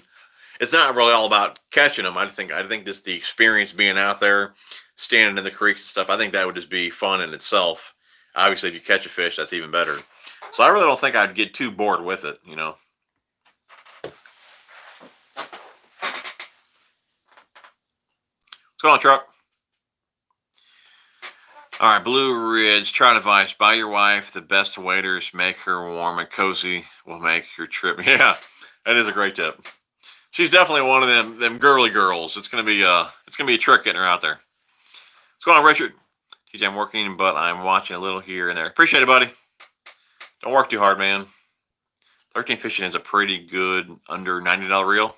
it's not really all about catching them. I think just the experience being out there, standing in the creeks and stuff, I think that would just be fun in itself. Obviously, if you catch a fish, that's even better. So I really don't think I'd get too bored with it, What's going on, Truck? All right, Blue Ridge, trout advice. Buy your wife the best waders. Make her warm and cozy. Will make your trip. Yeah, that is a great tip. She's definitely one of them girly girls. It's gonna be a trick getting her out there. What's going on, Richard? TJ, I'm working, but I'm watching a little here and there. Appreciate it, buddy. Don't work too hard, man. 13 Fishing is a pretty good under $90 reel.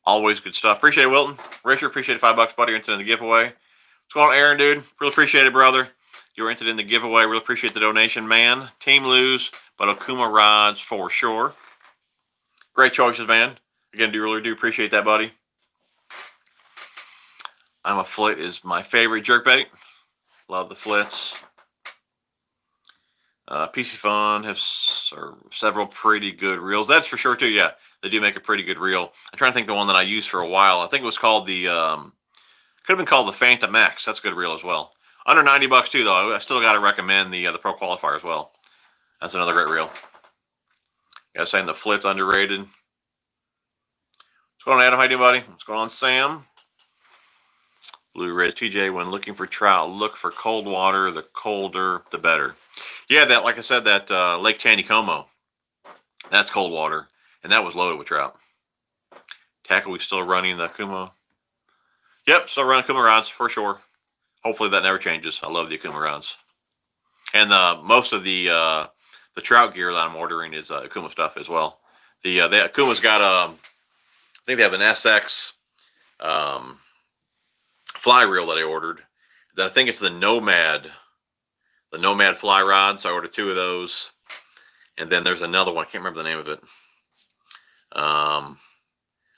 Always good stuff. Appreciate it, Wilton. Richard, appreciate it. $5, buddy. You're entered in the giveaway. What's going on, Aaron, dude? Really appreciate it, brother. You were entered in the giveaway. Really appreciate the donation, man. Team lose, but Okuma rods for sure. Great choices, man. Again, really do appreciate that, buddy. I'm a flit is my favorite jerkbait. Love the flits. PC Fun has several pretty good reels. That's for sure too. Yeah, they do make a pretty good reel. I'm trying to think the one that I used for a while. I think it was called the could have been called the Phantom X. That's a good reel as well. Under $90 too, though. I still got to recommend the Pro Qualifier as well. That's another great reel. You guys saying the flit's underrated. What's going on, Adam? How you doing, buddy? What's going on, Sam? Blue Ridge TJ, when looking for trout, look for cold water. The colder, the better. Yeah, that, like I said, that Lake Taneycomo, that's cold water, and that was loaded with trout. Tackle, we still running the Akuma? Yep, still running Akuma rods for sure. Hopefully that never changes. I love the Akuma rods, and most of the trout gear that I'm ordering is Akuma stuff as well. The Akuma's got I think they have an SX fly reel that I ordered. Then I think it's the Nomad fly rod. So I ordered 2 of those. And then there's another one. I can't remember the name of it. I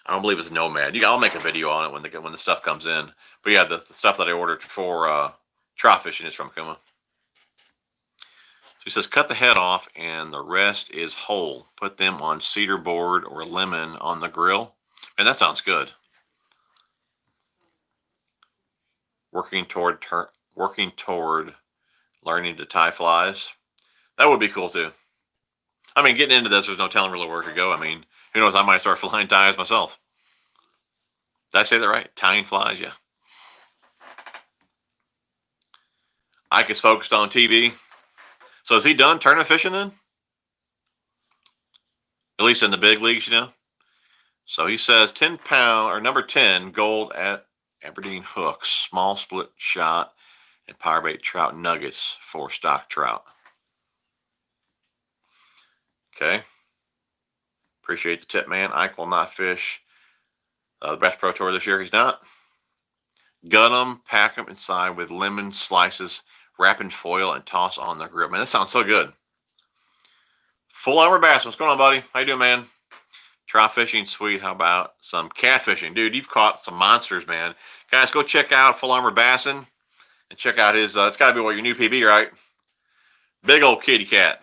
don't believe it's Nomad. I'll make a video on it when the stuff comes in. But yeah, the stuff that I ordered for trout fishing is from Kuma. So he says, cut the head off and the rest is whole. Put them on cedar board or lemon on the grill. And that sounds good. Working toward learning to tie flies. That would be cool too. I mean, getting into this, there's no telling really where it could go. I mean, who knows? I might start flying ties myself. Did I say that right? Tying flies, yeah. Ike is focused on TV. So is he done tournament fishing then? At least in the big leagues, So he says 10-pound or number 10 gold at Aberdeen hooks, small split shot, and power bait trout nuggets for stock trout. Okay. Appreciate the tip, man. Ike will not fish the Bass Pro Tour this year. He's not. Gut them, pack them inside with lemon slices, wrap in foil, and toss on the grill. Man, that sounds so good. Full Armor Bass, what's going on, buddy? How you doing, man? Trout fishing, sweet. How about some catfishing? Dude, you've caught some monsters, man. Guys, go check out Full Armor Bassin' and check out his, it's got to be what, your new PB, right? Big old kitty cat.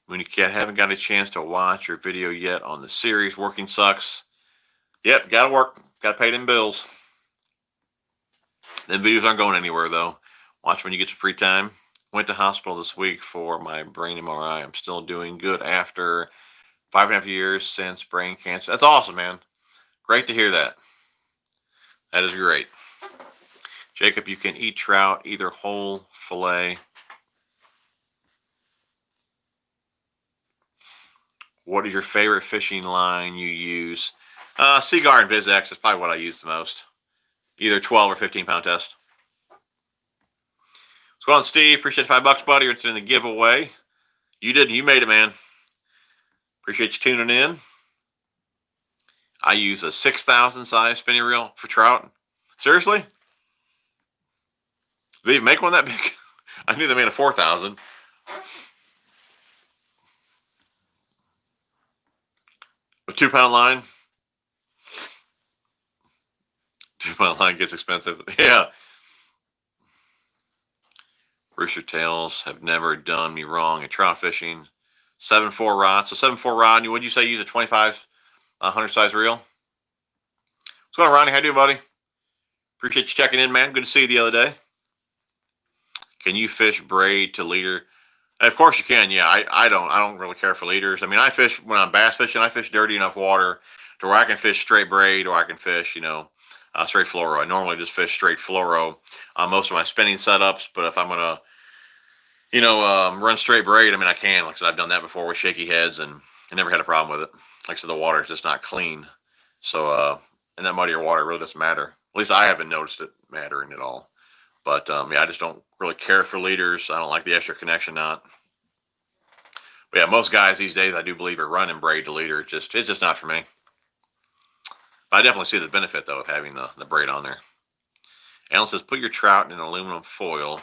Mooney Cat, haven't got a chance to watch your video yet on the series. Working sucks. Yep, gotta work. Gotta pay them bills. Them videos aren't going anywhere, though. Watch when you get some free time. Went to hospital this week for my brain MRI. I'm still doing good after 5.5 years since brain cancer. That's awesome, man. Great to hear that. That is great. Jacob, you can eat trout either whole, fillet. What is your favorite fishing line you use? Seaguar and VizX is probably what I use the most. Either 12 or 15 pound test. What's going on, Steve? Appreciate $5, buddy. You're in the giveaway. You did. You made it, man. Appreciate you tuning in. I use a 6,000 size spinning reel for trout. Seriously? They even make one that big? I knew they made a 4,000. A 2-pound line. 2-pound line gets expensive. Yeah. Rooster tails have never done me wrong at trout fishing. 7.4 rod. So 7.4 rod. Would you say use a 2,500 size reel? What's going on, Ronnie? How you doing, buddy? Appreciate you checking in, man. Good to see you the other day. Can you fish braid to leader? Of course you can. Yeah, I don't really care for leaders. I mean, I fish when I'm bass fishing. I fish dirty enough water to where I can fish straight braid, or I can fish, straight fluoro. I normally just fish straight fluoro on most of my spinning setups. But if I'm gonna, run straight braid, I mean, I can. Like I said, I've done that before with shaky heads, and I never had a problem with it. Like I said, the water is just not clean. So, and that muddier water really doesn't matter. At least I haven't noticed it mattering at all. But yeah, I just don't really care for leaders. I don't like the extra connection knot. But yeah, most guys these days, I do believe, are running braid to leader. It's just not for me. But I definitely see the benefit, though, of having the braid on there. Alan says, put your trout in an aluminum foil.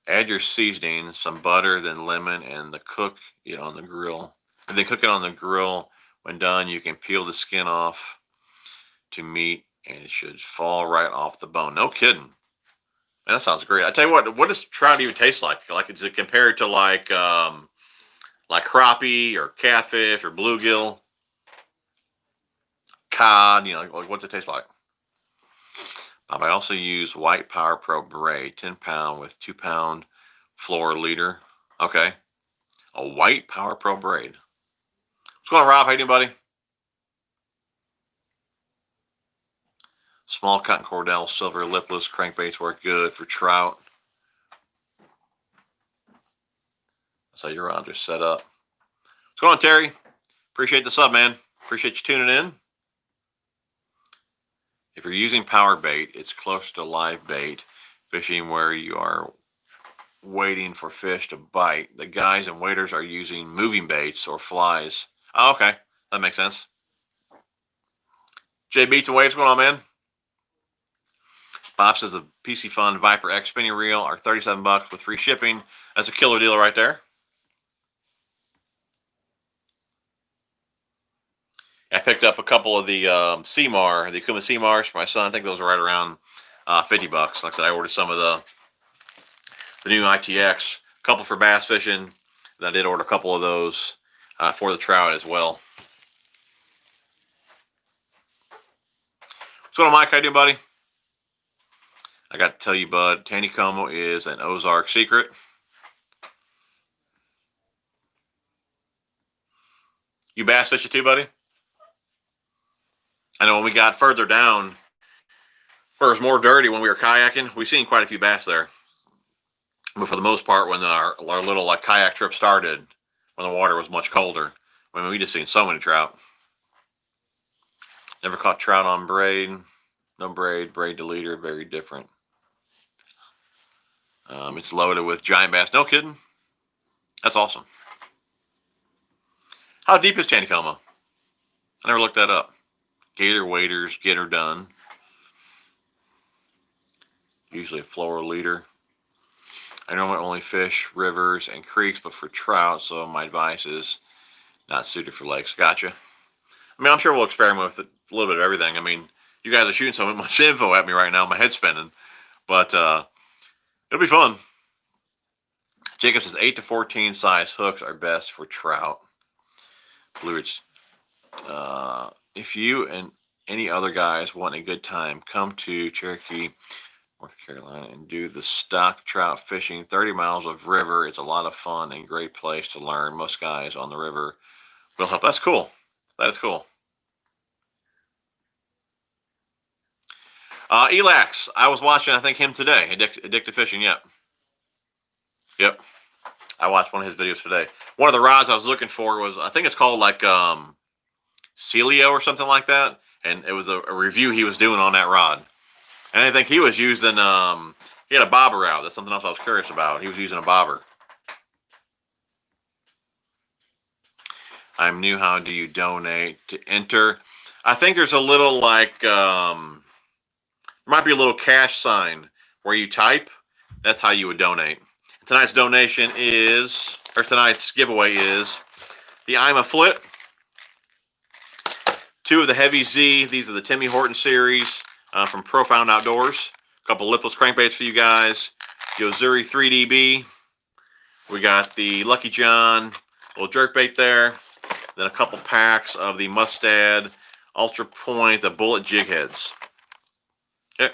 Add your seasoning, some butter, then lemon, and cook it on the grill. And then cook it on the grill. When done, you can peel the skin off to meat, and it should fall right off the bone. No kidding. Man, that sounds great. I tell you what does trout even taste like? Like, is it compared to like crappie or catfish or bluegill, cod? Like what's it taste like? I also use White Power Pro Braid, 10-pound with 2-pound floor leader. Okay, a White Power Pro Braid. What's going on, Rob? How you doing, buddy? Small cotton cordell, silver lipless crankbaits work good for trout. So your rods are set up. What's going on, Terry? Appreciate the sub, man. Appreciate you tuning in. If you're using power bait, it's close to live bait fishing where you are waiting for fish to bite. The guys and waders are using moving baits or flies. Oh, okay. That makes sense. Jay Beats and Waves, what's going on, man? Bob says the PC Fun Viper X spinning reel are $37 with free shipping. That's a killer deal right there. I picked up a couple of the Seamar, the Akuma Seamars for my son. I think those are right around $50. Like I said, I ordered some of the new ITX, a couple for bass fishing, and I did order a couple of those for the trout as well. What's going on, Mike? How you doing, buddy? I got to tell you, bud, Taneycomo is an Ozark secret. You bass fish it too, buddy? I know when we got further down, where it was more dirty when we were kayaking, we seen quite a few bass there. But for the most part, when our little kayak trip started, when the water was much colder, I mean, we just seen so many trout. Never caught trout on braid. No braid to leader, very different. It's loaded with giant bass. No kidding. That's awesome. How deep is Taneycomo? I never looked that up. Gator waders get her done. Usually a floral leader. I normally only fish rivers and creeks, but for trout, so my advice is not suited for lakes. Gotcha. I mean, I'm sure we'll experiment with a little bit of everything. I mean, you guys are shooting so much info at me right now, my head's spinning. But it'll be fun. Jacob says 8 to 14 size hooks are best for trout. Blue Ridge. If you and any other guys want a good time, come to Cherokee, North Carolina, and do the stock trout fishing. 30 miles of river. It's a lot of fun and great place to learn. Most guys on the river will help. That's cool. That is cool. Elax, I was watching, I think, him today. Addicted Fishing, yep. Yep. I watched one of his videos today. One of the rods I was looking for was, I think it's called like Celio or something like that. And it was a review he was doing on that rod. And I think he was using, he had a bobber out. That's something else I was curious about. He was using a bobber. I'm new. How do you donate to enter? I think there's a little like, there might be a little cash sign where you type. That's how you would donate. Tonight's donation is, or tonight's giveaway is the I'm a Flip. 2 of the Heavy Z. These are the Timmy Horton series from Profound Outdoors. A couple lipless crankbaits for you guys. The Ozuri 3DB. We got the Lucky John little jerkbait there. Then a couple packs of the Mustad Ultra Point, the bullet jig heads. Okay.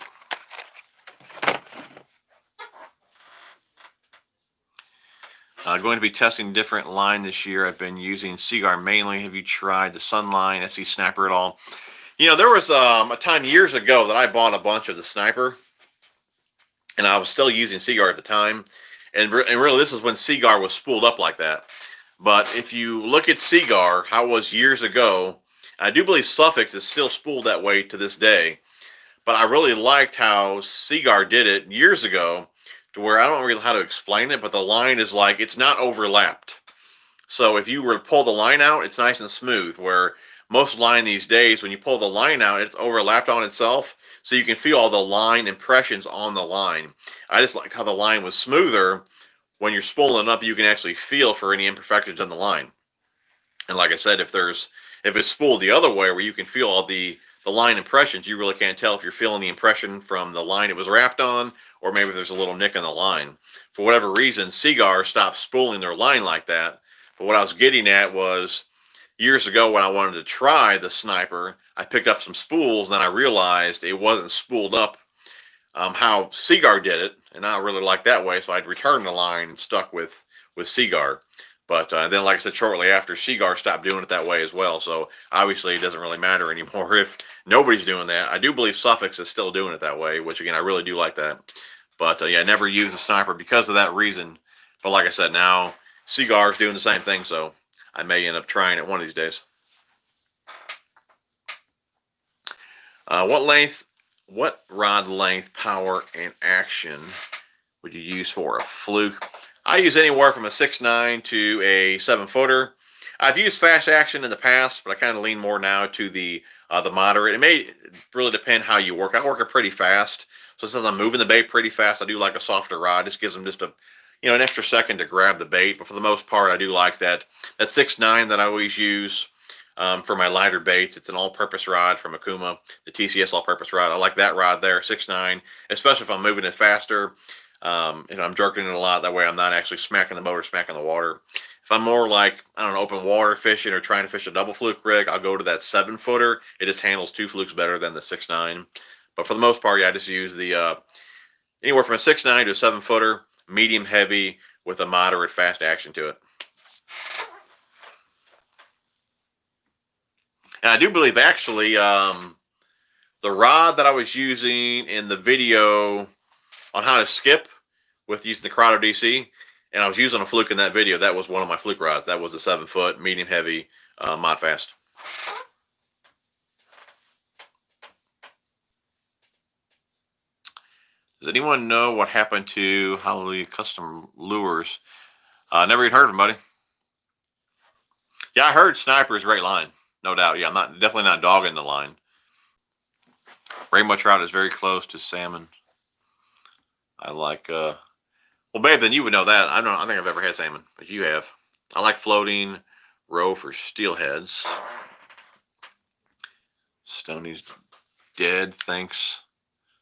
Going to be testing different line this year. I've been using Seaguar mainly. Have you tried the Sunline SC Sniper at all? You know, there was a time years ago that I bought a bunch of the Sniper, and I was still using Seaguar at the time. And really, this is when Seaguar was spooled up like that. But if you look at Seaguar, how it was years ago, I do believe Suffix is still spooled that way to this day. But I really liked how Seaguar did it years ago, to where I don't really know how to explain it, but the line is like, it's not overlapped. So if you were to pull the line out, it's nice and smooth, where most line these days, when you pull the line out, it's overlapped on itself, so you can feel all the line impressions on the line. I just liked how the line was smoother. When you're spooling up, you can actually feel for any imperfections on the line. And like I said, if it's spooled the other way, where you can feel all the line impressions, you really can't tell if you're feeling the impression from the line it was wrapped on, or maybe there's a little nick in the line. For whatever reason, Seaguar stopped spooling their line like that. But what I was getting at was, years ago when I wanted to try the Sniper, I picked up some spools, and then I realized it wasn't spooled up how Seaguar did it, and I really liked that way, so I'd returned the line and stuck with Seaguar. But then, like I said, shortly after, Seaguar stopped doing it that way as well. So obviously, it doesn't really matter anymore if nobody's doing that. I do believe Suffix is still doing it that way, which again, I really do like that. But yeah, I never used a Sniper because of that reason. But like I said, now Seaguar is doing the same thing, so I may end up trying it one of these days. What rod length, power, and action would you use for a Fluke? I use anywhere from a 6'9" to a 7-footer. I've used fast action in the past, but I kind of lean more now to the moderate. It may really depend how you work. I work it pretty fast, so since I'm moving the bait pretty fast, I do like a softer rod. This gives them just an extra second to grab the bait. But for the most part, I do like that 6'9" that I always use for my lighter baits. It's an all-purpose rod from Akuma, the TCS all-purpose rod. I like that rod there, 6'9", especially if I'm moving it faster. I'm jerking it a lot. That way I'm not actually smacking the motor, smacking the water. If I'm more like, I don't know, open water fishing or trying to fish a double fluke rig, I'll go to that 7-footer. It just handles 2 flukes better than the 6'9". But for the most part, yeah, I just use the anywhere from a 6'9" to a 7-footer, medium heavy with a moderate fast action to it. And I do believe actually the rod that I was using in the video on how to skip with using the Corrado DC, and I was using a Fluke in that video. That was one of my Fluke rods. That was a 7-foot, medium heavy, mod fast. Does anyone know what happened to Hallelujah Custom Lures? Never even heard of him, buddy. Yeah, I heard Sniper is a great line, no doubt. Yeah, I'm definitely not dogging the line. Rainbow trout is very close to salmon. I like Well, babe, then you would know that. I don't. I don't think I've ever had salmon, but you have. I like floating roe for steelheads. Stoney's dead. Thanks.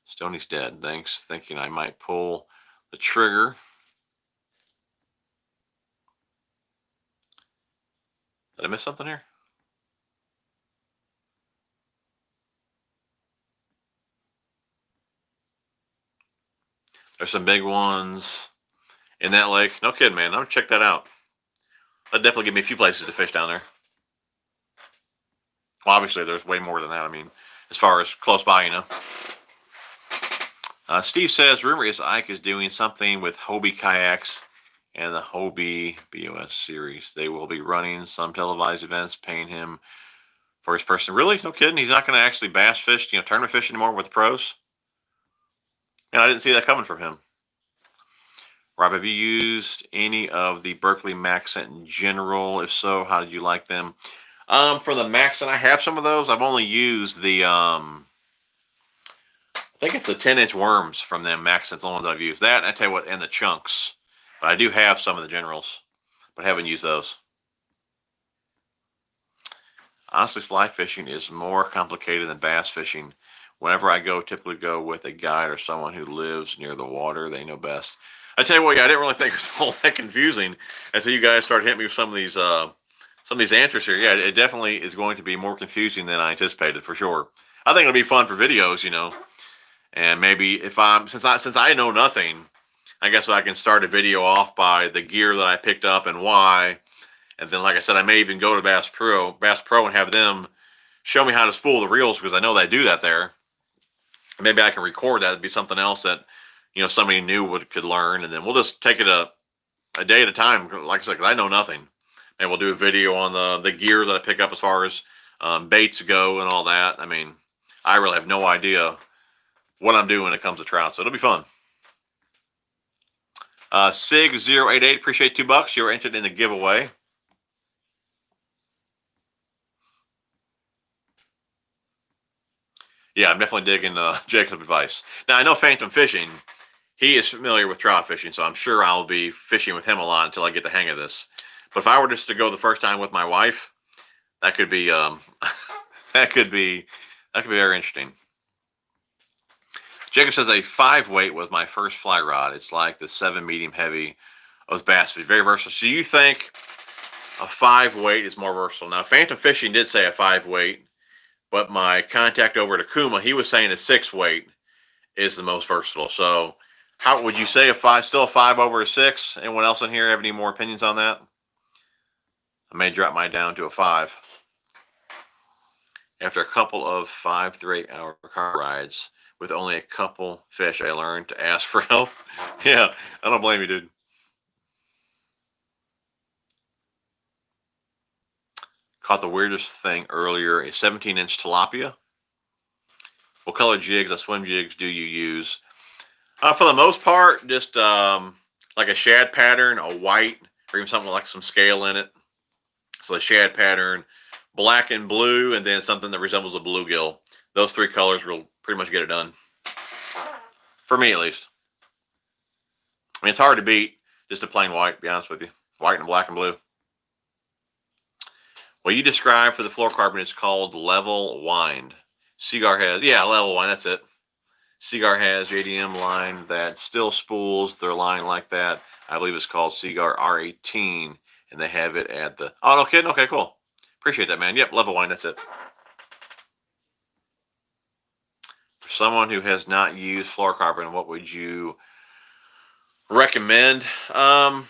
Stoney's dead. Thanks. Thinking I might pull the trigger. Did I miss something here? There's some big ones in that lake. No kidding, man. I'm gonna check that out. That'd definitely give me a few places to fish down there. Well, obviously, there's way more than that. I mean, as far as close by, you know. Steve says, rumor is Ike is doing something with Hobie kayaks and the Hobie BOS series. They will be running some televised events, paying him for his person. Really? No kidding? He's not going to actually bass fish, tournament fish anymore with the pros? I didn't see that coming from him. Rob, have you used any of the Berkeley Maxent in general? If so, how did you like them? For the Maxent, I have some of those. I've only used the, I think it's the 10-inch worms from them Maxents, the ones I've used. That, and I tell you what, and the chunks. But I do have some of the generals, but I haven't used those. Honestly, fly fishing is more complicated than bass fishing. Whenever I go, typically go with a guide or someone who lives near the water. They know best. I tell you what, I didn't really think it was all that confusing until you guys started hitting me with some of these answers here. Yeah, it definitely is going to be more confusing than I anticipated, for sure. I think it'll be fun for videos, and maybe if since I know nothing, I guess I can start a video off by the gear that I picked up and why. And then, like I said, I may even go to Bass Pro and have them show me how to spool the reels, because I know they do that there. Maybe I can record that. It'd be something else that, somebody new could learn. And then we'll just take it a day at a time. Like I said, 'cause I know nothing. Maybe we'll do a video on the gear that I pick up as far as baits go and all that. I mean, I really have no idea what I'm doing when it comes to trout. So it'll be fun. Sig088, appreciate $2. You're entered in the giveaway. Yeah, I'm definitely digging Jacob's advice. Now, I know Phantom Fishing, he is familiar with trout fishing, so I'm sure I'll be fishing with him a lot until I get the hang of this. But if I were just to go the first time with my wife, that could be that could be very interesting. Jacob says a 5-weight was my first fly rod. It's like the 7 medium heavy of bass fish. Very versatile. So you think a 5-weight is more versatile? Now, Phantom Fishing did say a 5-weight. But my contact over at Akuma, he was saying a 6-weight is the most versatile. So how would you say still a 5 over a 6? Anyone else in here have any more opinions on that? I may drop mine down to a 5. After a couple of 5 to 8 hour car rides with only a couple fish, I learned to ask for help. Yeah, I don't blame you, dude. Caught the weirdest thing earlier, a 17-inch tilapia. What color jigs, swim jigs, do you use? For the most part, just like a shad pattern, a white, or even something like some scale in it. So a shad pattern, black and blue, and then something that resembles a bluegill. Those 3 colors will pretty much get it done. For me, at least. I mean, it's hard to beat just a plain white, to be honest with you. White and black and blue. What you described for the fluorocarbon is called level wind. Seagar has, level wind, that's it. Seagar has JDM line that still spools their line like that. I believe it's called Seagar R18, and they have it at the, oh, no kidding? Okay, cool. Appreciate that, man. Yep, level wind, that's it. For someone who has not used fluorocarbon, what would you recommend? I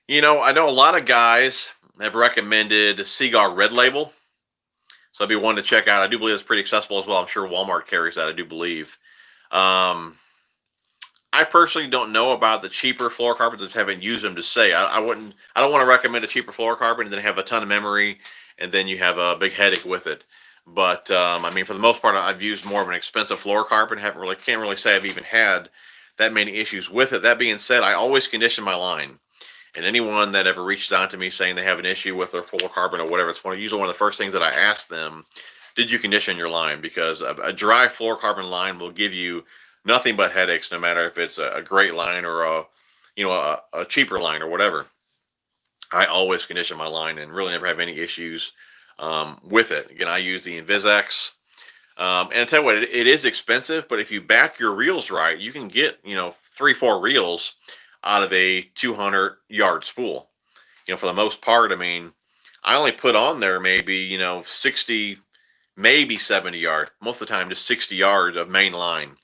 know a lot of guys have recommended Seagar Red Label. So that'd be one to check out. I do believe it's pretty accessible as well. I'm sure Walmart carries that, I do believe. I personally don't know about the cheaper fluorocarbons. Just haven't used them to say. I don't want to recommend a cheaper fluorocarbon and then have a ton of memory and then you have a big headache with it. But I mean, for the most part, I've used more of an expensive fluorocarbon. Can't really say I've even had that many issues with it. That being said, I always condition my line. And anyone that ever reaches out to me saying they have an issue with their fluorocarbon or whatever, it's usually one of the first things that I ask them, did you condition your line? Because a dry fluorocarbon line will give you nothing but headaches, no matter if it's a great line or a cheaper line or whatever. I always condition my line and really never have any issues with it. Again, I use the InvizX. And I tell you what, it is expensive, but if you back your reels right, you can get, 3-4 reels out of a 200-yard spool. For the most part, I mean, I only put on there maybe, 60, maybe 70 yards. Most of the time, just 60 yards of main line.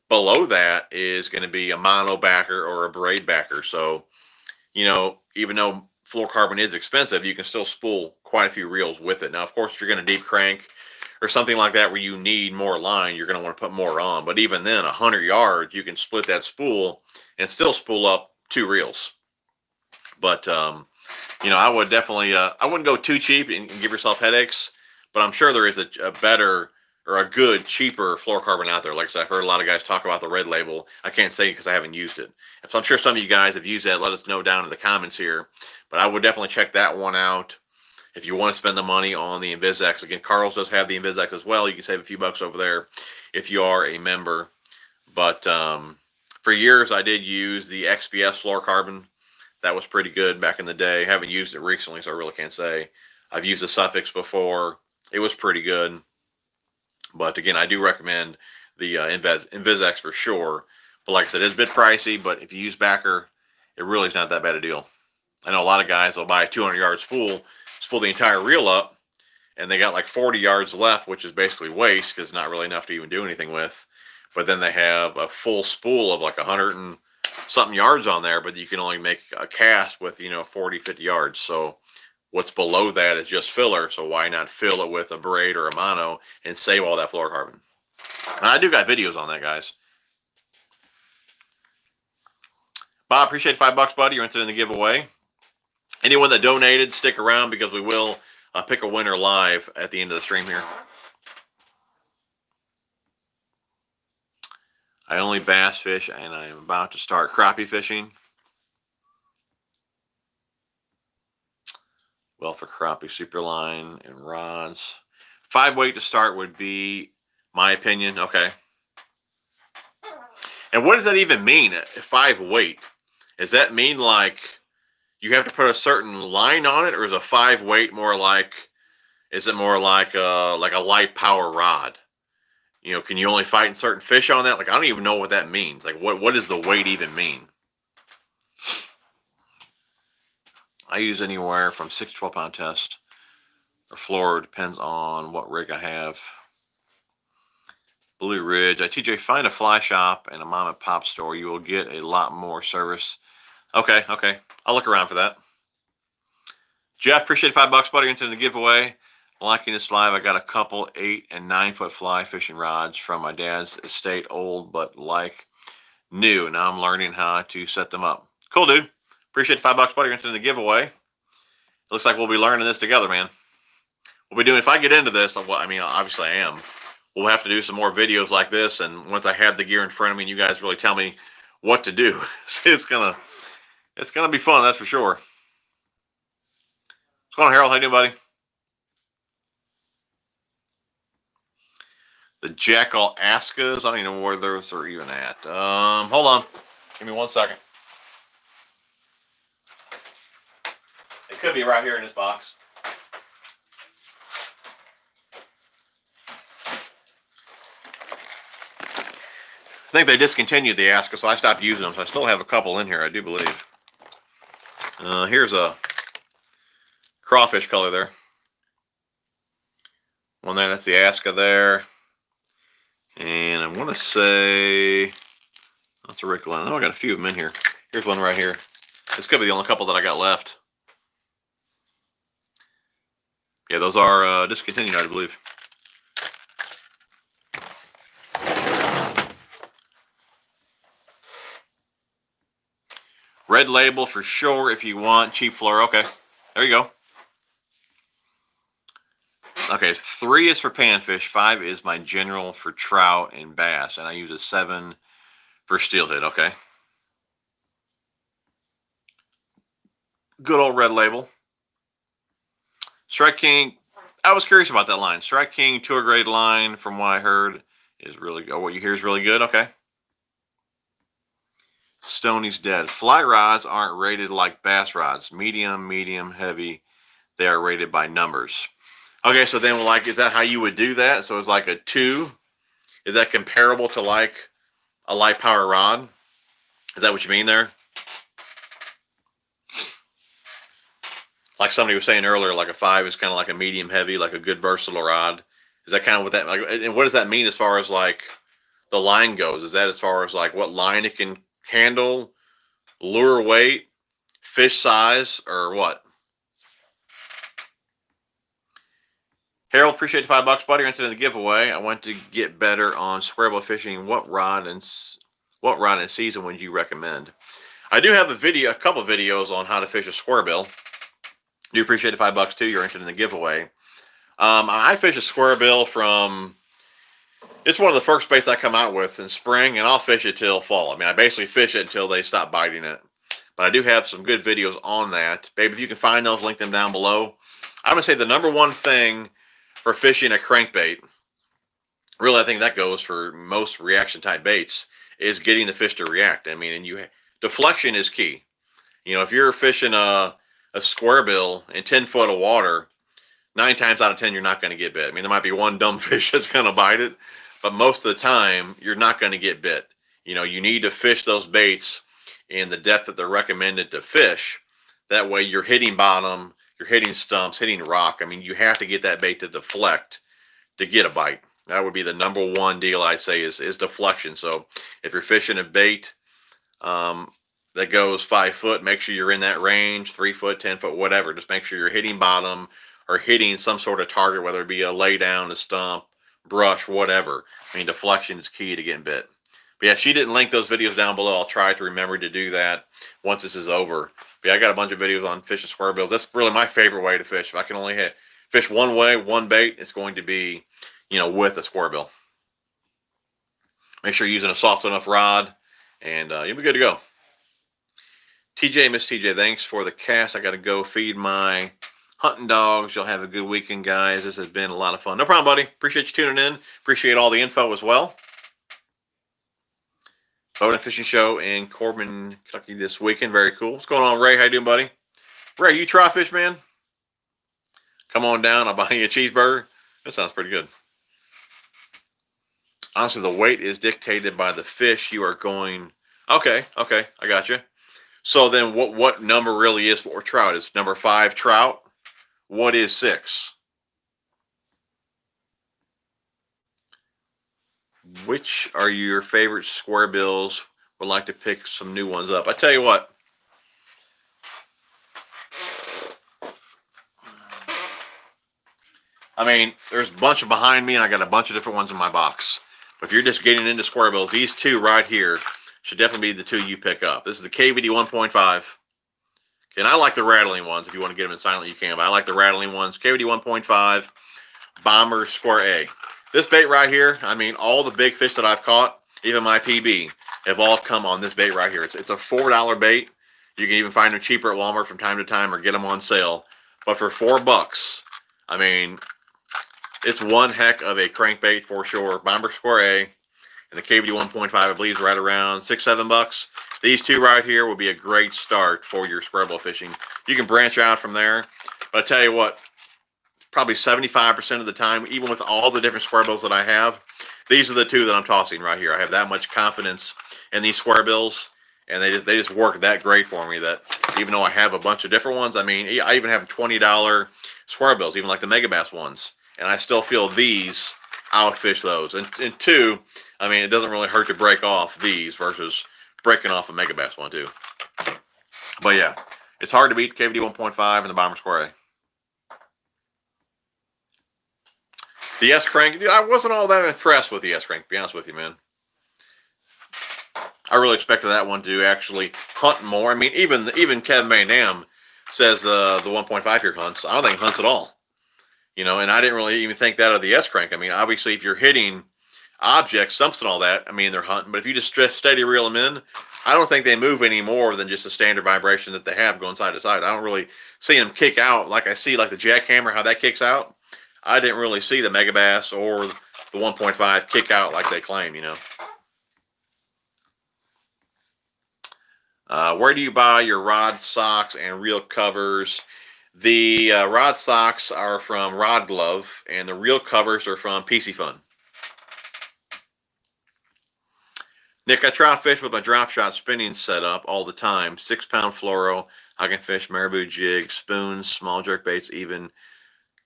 Below that is going to be a mono backer or a braid backer. So, even though fluorocarbon is expensive, you can still spool quite a few reels with it. Now, of course, if you're going to deep crank or something like that where you need more line, you're going to want to put more on. But even then, 100 yards, you can split that spool and still spool up 2 reels. But I would definitely, I wouldn't go too cheap and give yourself headaches. But I'm sure there is a better or a good, cheaper fluorocarbon out there. Like I said, I've heard a lot of guys talk about the red label. I can't say because I haven't used it. So I'm sure some of you guys have used that. Let us know down in the comments here. But I would definitely check that one out if you want to spend the money on the InvizX. Again, Carl's does have the InvizX as well. You can save a few bucks over there if you are a member. But for years, I did use the XPS fluorocarbon. That was pretty good back in the day. Haven't used it recently, so I really can't say. I've used the Suffix before. It was pretty good. But again, I do recommend the InvizX for sure. But like I said, it's a bit pricey, but if you use backer, it really is not that bad a deal. I know a lot of guys will buy a 200-yard spool the entire reel up, and they got like 40 yards left, which is basically waste because it's not really enough to even do anything with. But then they have a full spool of like 100 and something yards on there, but you can only make a cast with 40, 50 yards. So what's below that is just filler. So why not fill it with a braid or a mono and save all that fluorocarbon? And I do got videos on that, guys. Bob, appreciate $5, buddy. You're entered in the giveaway. Anyone that donated, stick around because we will pick a winner live at the end of the stream here. I only bass fish, and I am about to start crappie fishing. Well, for crappie, super line and rods. 5 weight to start would be my opinion. Okay. And what does that even mean? 5 weight? Does that mean like you have to put a certain line on it, or is a 5 weight more like? Is it more like a light power rod? Can you only fight in certain fish on that? Like, I don't even know what that means. Like, what does the weight even mean? I use anywhere from 6 to 12 pound test or floor, depends on what rig I have. Blue Ridge. TJ, find a fly shop and a mom and pop store. You will get a lot more service. Okay. I'll look around for that. Jeff, appreciate $5, buddy. Into the giveaway. Liking this live. I got a couple 8 and 9 foot fly fishing rods from my dad's estate, old but like new. Now I'm learning how to set them up. Cool, dude. Appreciate $5, buddy. Into the giveaway. Looks like we'll be learning this together, man. We'll be doing. If I get into this, obviously I am. We'll have to do some more videos like this, and once I have the gear in front of me, and you guys really tell me what to do, it's gonna be fun. That's for sure. What's going on, Harold? How you doing, buddy? The Jackal Askas. I don't even know where those are even at. Hold on. Give me 1 second. It could be right here in this box. I think they discontinued the Aska, so I stopped using them. So I still have a couple in here, I do believe. Here's a crawfish color there. One there, that's the Aska there. And I want to say that's a Rickland. Oh, I got a few of them in here. Here's one right here. This could be the only couple that I got left. Yeah, those are discontinued, I believe. Red label for sure if you want. Cheap fluoro. Okay, there you go. Okay, 3 is for panfish. 5 is my general for trout and bass. And I use a 7 for steelhead. Okay. Good old red label. Strike King. I was curious about that line. Strike King tour grade line, from what I heard, is really good. What you hear is really good. Okay. Stoney's dead. Fly rods aren't rated like bass rods. Medium, medium, heavy. They are rated by numbers. Okay, so then like, is that how you would do that? So it's like a 2. Is that comparable to like a light power rod? Is that what you mean there? Like somebody was saying earlier, like a 5 is kind of like a medium heavy, like a good versatile rod. Is that kind of what that like? And what does that mean as far as like the line goes? Is that as far as like what line it can handle, lure weight, fish size, or what? Harold, appreciate the $5, buddy. Entered in the giveaway. I want to get better on squarebill fishing. What rod and season would you recommend? I do have a couple videos on how to fish a squarebill. Do appreciate the $5 too. You're entered in the giveaway. I fish a squarebill from. It's one of the first baits I come out with in spring, and I'll fish it till fall. I mean, I basically fish it until they stop biting it. But I do have some good videos on that. Babe, if you can find those, link them down below. I'm going to say the number one thing for fishing a crankbait, really I think that goes for most reaction type baits, is getting the fish to react. I mean, deflection is key. You know, if you're fishing a squarebill in 10 foot of water, 9 times out of 10 you're not going to get bit. I mean, there might be one dumb fish that's going to bite it, but most of the time you're not going to get bit. You know, you need to fish those baits in the depth that they're recommended to fish. That way you're hitting bottom, you're hitting stumps, hitting rock. I mean, you have to get that bait to deflect to get a bite. That would be the number one deal I'd say is deflection. So if you're fishing a bait that goes 5 foot, make sure you're in that range, 3 foot, 10 foot, whatever. Just make sure you're hitting bottom or hitting some sort of target, whether it be a lay down, a stump, brush, whatever. I mean, deflection is key to getting bit. But yeah, she didn't link those videos down below. I'll try to remember to do that once this is over. But yeah, I got a bunch of videos on fishing squarebills. That's really my favorite way to fish. If I can only fish one way, one bait, it's going to be, you know, with a squarebill. Make sure you're using a soft enough rod, and you'll be good to go. TJ, Miss TJ, thanks for the cast. I got to go feed my hunting dogs. You'll have a good weekend, guys. This has been a lot of fun. No problem, buddy. Appreciate you tuning in. Appreciate all the info as well. Boat and Fishing Show in Corbin, Kentucky this weekend. Very cool. What's going on, Ray? How you doing, buddy? Ray, you try fish, man? Come on down. I'll buy you a cheeseburger. That sounds pretty good. Honestly, the weight is dictated by the fish you are going. Okay, I got you. So then what number really is for trout? Is number 5 trout? What is 6? Which are your favorite squarebills? Would like to pick some new ones up. I tell you what. I mean, there's a bunch of behind me, and I got a bunch of different ones in my box. But if you're just getting into squarebills, these two right here should definitely be the 2 you pick up. This is the KVD 1.5. Okay, and I like the rattling ones. If you want to get them in silent, you can. But I like the rattling ones. KVD 1.5, Bomber Square A. This bait right here, I mean, all the big fish that I've caught, even my PB, have all come on this bait right here. It's a $4 bait. You can even find them cheaper at Walmart from time to time or get them on sale. But for $4, I mean, it's one heck of a crankbait for sure. Bomber Square A and the KVD 1.5, I believe, is right around $6-7. These two right here will be a great start for your squarebill fishing. You can branch out from there. But I tell you what, probably 75% of the time, even with all the different squarebills that I have, these are the 2 that I'm tossing right here. I have that much confidence in these squarebills, and they just work that great for me that even though I have a bunch of different ones, I mean, I even have $20 squarebills, even like the Megabass ones, and I still feel these outfish those. And 2, I mean, it doesn't really hurt to break off these versus breaking off a Megabass one too. But yeah, it's hard to beat KVD 1.5 and the Bomber Square A. The S-Crank, dude, I wasn't all that impressed with the S-Crank, to be honest with you, man. I really expected that one to actually hunt more. I mean, even Kevin Maynam says the 1.5 here hunts. I don't think it hunts at all. You know, and I didn't really even think that of the S-Crank. I mean, obviously, if you're hitting objects, stumps and all that, I mean, they're hunting. But if you just steady reel them in, I don't think they move any more than just the standard vibration that they have going side to side. I don't really see them kick out like I see like the jackhammer, how that kicks out. I didn't really see the Megabass or the 1.5 kick out like they claim, you know. Where do you buy your rod socks and reel covers? The rod socks are from Rod Glove, and the reel covers are from PC Fun. Nick, I trout fish with my drop shot spinning setup all the time. 6-pound fluoro. I can fish marabou jigs, spoons, small jerk baits, even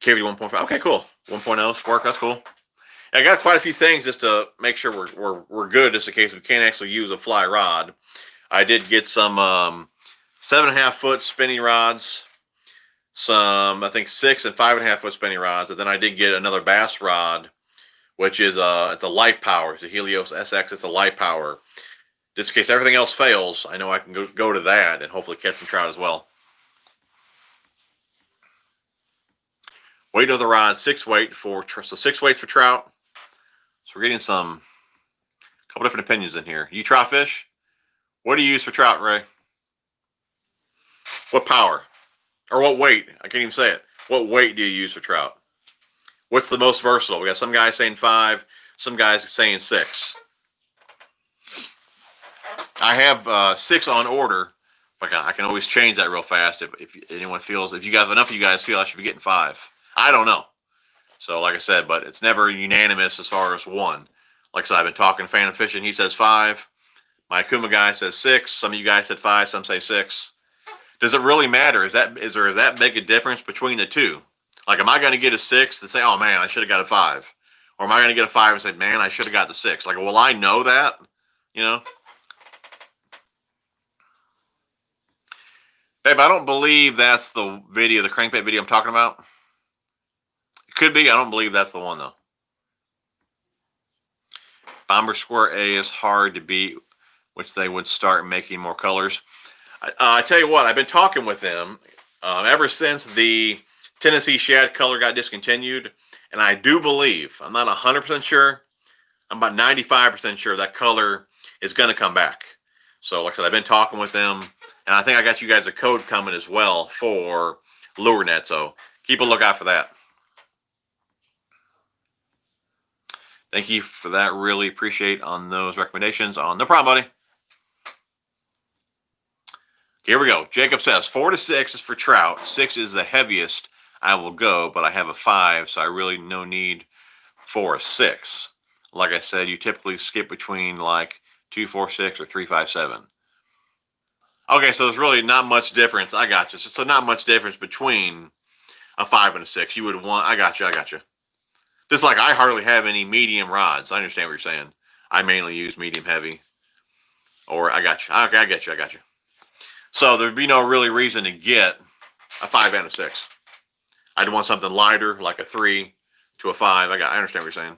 KVD 1.5. Okay, cool. 1.0 spark. That's cool. I got quite a few things just to make sure we're good, just in case we can't actually use a fly rod. I did get some 7.5 foot spinning rods, some I think 6 and 5.5 foot spinning rods, and then I did get another bass rod, which is it's a light power. It's a Helios SX. It's a light power. Just in case everything else fails, I know I can go to that and hopefully catch some trout as well. Weight of the rod, 6 weight for 6 weights for trout. So we're getting a couple different opinions in here. You trout fish? What do you use for trout, Ray? What power? Or what weight? I can't even say it. What weight do you use for trout? What's the most versatile? We got some guys saying 5, some guys saying 6. I have 6 on order, but I can always change that real fast if anyone feels, if enough of you guys feel I should be getting 5. I don't know. So like I said, but it's never unanimous as far as one. Like I said, I've been talking to Fan of Fishing. He says 5. My Akuma guy says 6. Some of you guys said 5. Some say 6. Does it really matter? Is there that big a difference between the two? Like, am I going to get a 6 and say, oh man, I should have got a 5? Or am I going to get a 5 and say, man, I should have got the 6? Like, will I know that? You know? Babe, I don't believe that's the video, the crankbait video I'm talking about. It could be. I don't believe that's the one, though. Bomber Square A is hard to beat, which they would start making more colors. I tell you what, I've been talking with them ever since the Tennessee Shad color got discontinued. And I do believe, I'm not 100% sure, I'm about 95% sure that color is going to come back. So like I said, I've been talking with them. And I think I got you guys a code coming as well for LureNet. So keep a lookout for that. Thank you for that. Really appreciate on those recommendations. No problem, buddy. Here we go. Jacob says 4 to 6 is for trout. 6 is the heaviest I will go, but I have a 5, so I really no need for a 6. Like I said, you typically skip between like 2, 4, 6 or 3, 5, 7. Okay, so there's really not much difference. I got you. So not much difference between a 5 and a 6. You would want. I got you. Just like I hardly have any medium rods. I understand what you're saying. I mainly use medium heavy. Or I got you. Okay, I get you. So there'd be no really reason to get a 5 and a 6. I'd want something lighter, like a 3 to a 5. I understand what you're saying.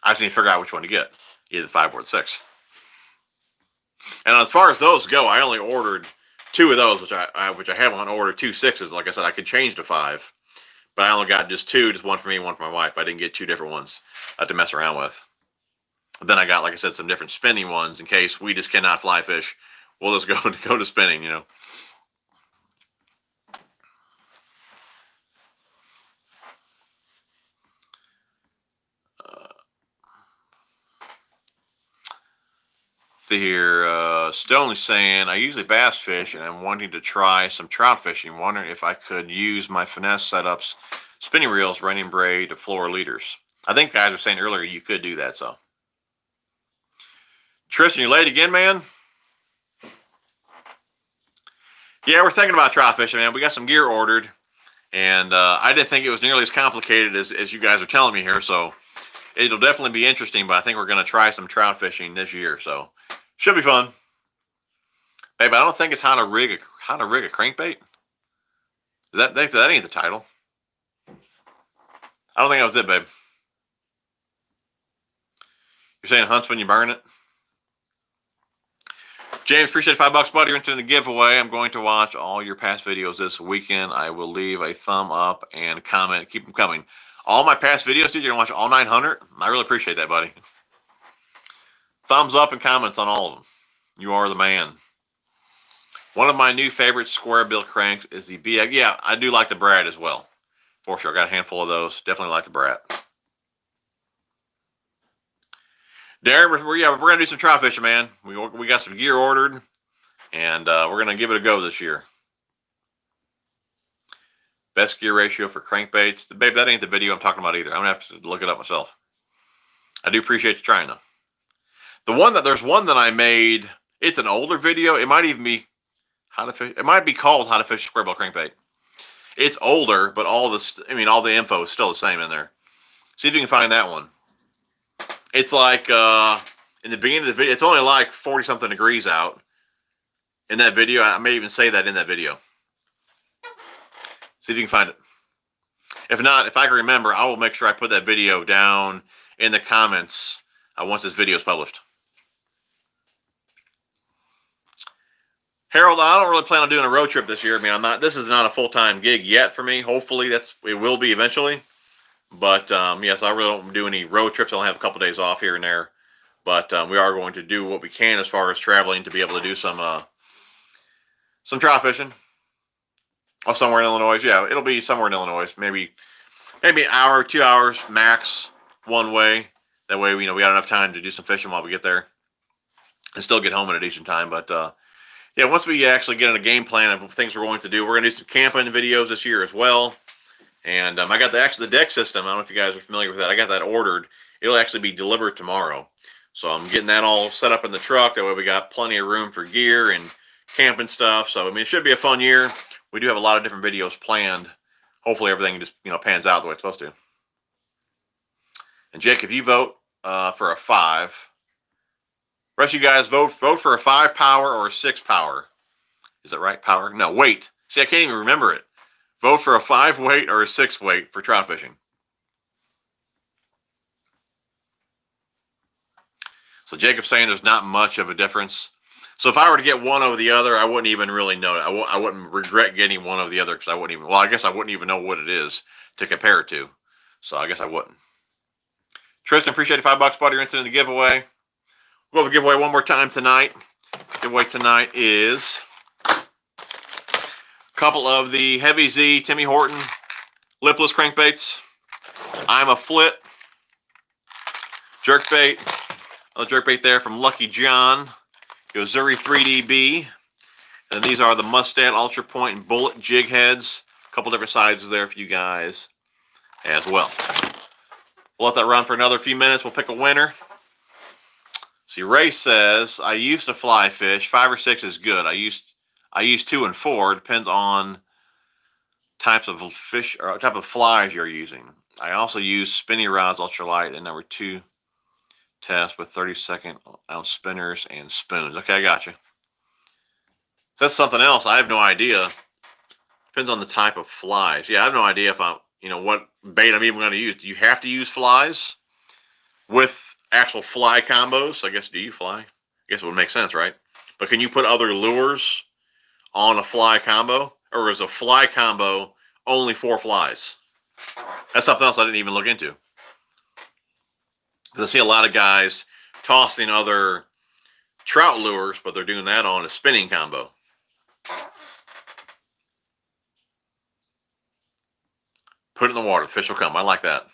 I just need to figure out which one to get, either the 5 or the 6. And as far as those go, I only ordered 2 of those, which I have on order, 2 6s. Like I said, I could change to 5, but I only got just 2, just one for me, one for my wife. I didn't get 2 different ones to mess around with. But then I got, like I said, some different spinning ones in case we just cannot fly fish. We'll just go to spinning, you know. Here, Stoney saying, I usually bass fish and I'm wanting to try some trout fishing. Wondering if I could use my finesse setups, spinning reels, running braid to floor leaders. I think guys were saying earlier you could do that. So, Tristan, you late again, man? Yeah, we're thinking about trout fishing, man. We got some gear ordered, and I didn't think it was nearly as complicated as you guys are telling me here. So, it'll definitely be interesting. But I think we're going to try some trout fishing this year. So. Should be fun. Babe, I don't think it's how to rig a crankbait. That ain't the title. I don't think that was it, babe. You're saying hunts when you burn it? James, appreciate $5, buddy. You're entering the giveaway. I'm going to watch all your past videos this weekend. I will leave a thumb up and comment. Keep them coming. All my past videos, dude, you're going to watch all 900? I really appreciate that, buddy. Thumbs up and comments on all of them. You are the man. One of my new favorite square bill cranks is the BX. Yeah, I do like the Braid as well. For sure. I got a handful of those. Definitely like the Braid. Darren, we're gonna do some trout fishing, man. We got some gear ordered, and we're gonna give it a go this year. Best gear ratio for crankbaits. Babe, that ain't the video I'm talking about either. I'm gonna have to look it up myself. I do appreciate you trying though. There's one that I made. It's an older video. It might even be how to fish. It might be called How to Fish a Square Bill Crankbait. It's older, but all the info is still the same in there. See if you can find that one. It's like in the beginning of the video, it's only like 40 something degrees out. In that video, I may even say that in that video. See if you can find it. If not, if I can remember, I will make sure I put that video down in the comments once this video is published. Harold, I don't really plan on doing a road trip this year. I mean, this is not a full-time gig yet for me. Hopefully it will be eventually. But yes, I really don't do any road trips. I'll have a couple days off here and there. But we are going to do what we can as far as traveling to be able to do some trout fishing. Oh, somewhere in Illinois. Yeah, it'll be somewhere in Illinois. Maybe an hour, 2 hours max one way. That way, we got enough time to do some fishing while we get there and still get home at a decent time. But yeah, once we actually get in a game plan of things we're going to do, we're going to do some camping videos this year as well. And I got the deck system. I don't know if you guys are familiar with that. I got that ordered. It'll actually be delivered tomorrow. So I'm getting that all set up in the truck. That way we got plenty of room for gear and camping stuff. So, I mean, it should be a fun year. We do have a lot of different videos planned. Hopefully everything just, pans out the way it's supposed to. And Jake, if you vote for a 5, the rest of you guys vote for a 5 power or a 6 power. Is that right? Power? No, weight. See, I can't even remember it. Vote for a 5 weight or a 6 weight for trout fishing. So Jacob's saying there's not much of a difference. So if I were to get one over the other, I wouldn't even really know it. I wouldn't regret getting one over the other because I guess I wouldn't even know what it is to compare it to. So I guess I wouldn't. Tristan, appreciate it. $5, buddy. You're into the giveaway. We'll have a giveaway one more time tonight. Giveaway tonight is a couple of the Heavy Z Timmy Horton lipless crankbaits. I'm a Flit jerkbait. Another jerkbait there from Lucky John. Yozuri 3DB. And these are the Mustad Ultra Point and Bullet jig heads. A couple different sizes there for you guys as well. We'll let that run for another few minutes. We'll pick a winner. See, Ray says, I used to fly fish. 5 or 6 is good. I use 2 and 4. Depends on types of fish or type of flies you're using. I also use spinny rods, ultralight, and number 2 test with 32nd ounce spinners and spoons. Okay, I got you. So that's something else. I have no idea. Depends on the type of flies. Yeah, I have no idea if what bait I'm even going to use. Do you have to use flies with actual fly combos? I guess, do you fly? I guess it would make sense, right? But can you put other lures on a fly combo? Or is a fly combo only 4 flies? That's something else I didn't even look into. Because I see a lot of guys tossing other trout lures, but they're doing that on a spinning combo. Put it in the water. The fish will come. I like that.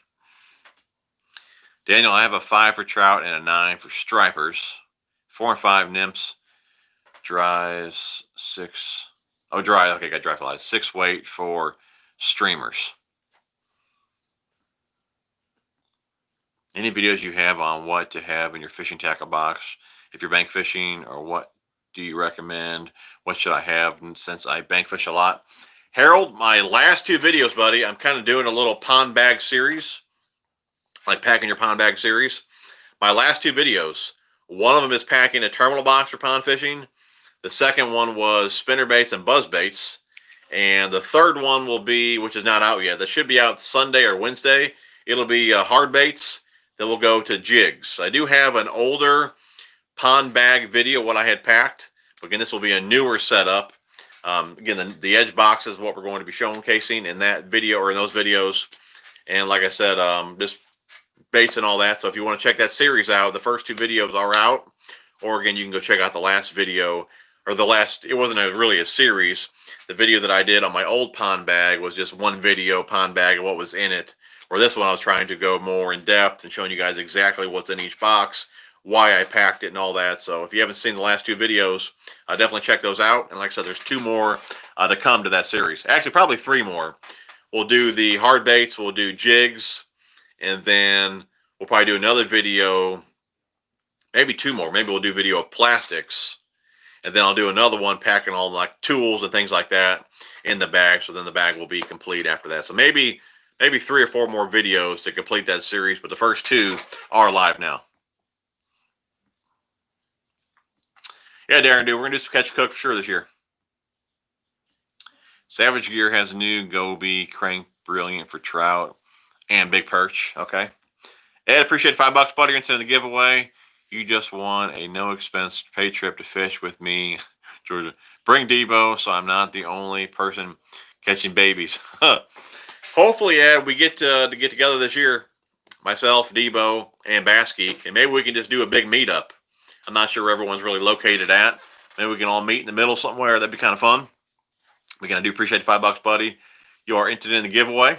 Daniel, I have a 5 for trout and a 9 for stripers. 4 and 5 nymphs. Dries 6. Oh, dry. Okay, got dry flies. 6 weight for streamers. Any videos you have on what to have in your fishing tackle box if you're bank fishing, or what do you recommend? What should I have since I bank fish a lot? Harold, my last 2 videos, buddy, I'm kind of doing a little pond bag series, like packing your pond bag series. My last 2 videos, one of them is packing a terminal box for pond fishing. The second one was spinner baits and buzz baits. And the third one will be, which is not out yet, that should be out Sunday or Wednesday. It'll be hard baits. Then we'll go to jigs. I do have an older pond bag video, what I had packed. Again, this will be a newer setup. Again, the edge box is what we're going to be showcasing in that video, or in those videos. And like I said, just baits and all that. So if you want to check that series out, the first 2 videos are out. Or again, you can go check out the last video, or it wasn't really a series. The video that I did on my old pond bag was just one video pond bag and what was in it. Or this one, I was trying to go more in depth and showing you guys exactly what's in each box, why I packed it and all that. So if you haven't seen the last 2 videos, definitely check those out. And like I said, there's 2 more to come to that series. Actually, probably 3 more. We'll do the hard baits, we'll do jigs, and then we'll probably do another video, maybe 2 more. Maybe we'll do video of plastics, and then I'll do another one packing all like tools and things like that in the bag. So then the bag will be complete after that. So maybe 3 or 4 more videos to complete that series, but the first 2 are live now. Yeah, Darren, dude, we're gonna do some catch and cook for sure this year. Savage Gear has a new goby crank, brilliant for trout and big perch. Okay. Ed, appreciate $5, buddy. You're into the giveaway. You just won a no expense pay trip to fish with me, Georgia. Bring Debo, so I'm not the only person catching babies. Hopefully, Ed, we get to get together this year. Myself, Debo, and Bass Geek, and maybe we can just do a big meetup. I'm not sure where everyone's really located at. Maybe we can all meet in the middle somewhere. That'd be kind of fun. Again, I do appreciate the $5, buddy. You are entered in the giveaway.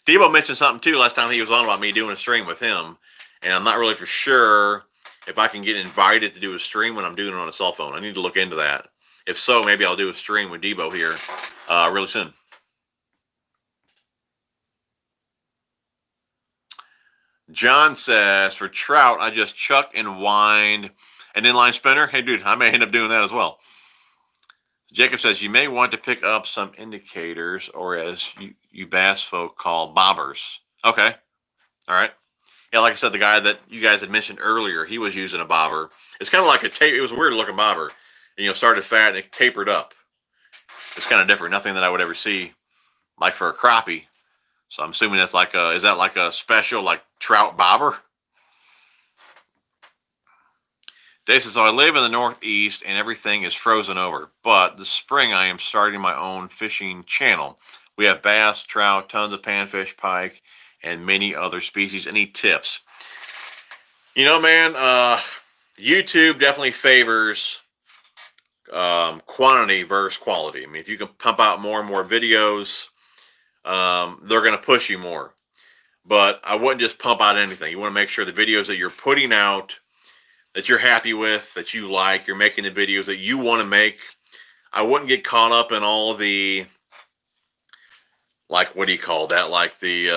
Debo mentioned something too last time he was on about me doing a stream with him, and I'm not really for sure if I can get invited to do a stream when I'm doing it on a cell phone. I need to look into that. If so, maybe I'll do a stream with Debo here really soon. John says, for trout, I just chuck and wind an inline spinner. Hey, dude, I may end up doing that as well. Jacob says, you may want to pick up some indicators, or as you bass folk call bobbers. Okay. All right. Yeah, like I said, the guy that you guys had mentioned earlier, he was using a bobber. It's kind of like a tape. It was a weird looking bobber. And, started fat and it tapered up. It's kind of different. Nothing that I would ever see like for a crappie. So I'm assuming that's like is that like a special like trout bobber? Dave says, so I live in the Northeast and everything is frozen over. But this spring I am starting my own fishing channel. We have bass, trout, tons of panfish, pike, and many other species. Any tips? Man, YouTube definitely favors quantity versus quality. I mean, if you can pump out more and more videos, they're going to push you more. But I wouldn't just pump out anything. You want to make sure the videos that you're putting out that you're happy with, that you like, you're making the videos that you want to make. I wouldn't get caught up in all the, like, what do you call that? Like the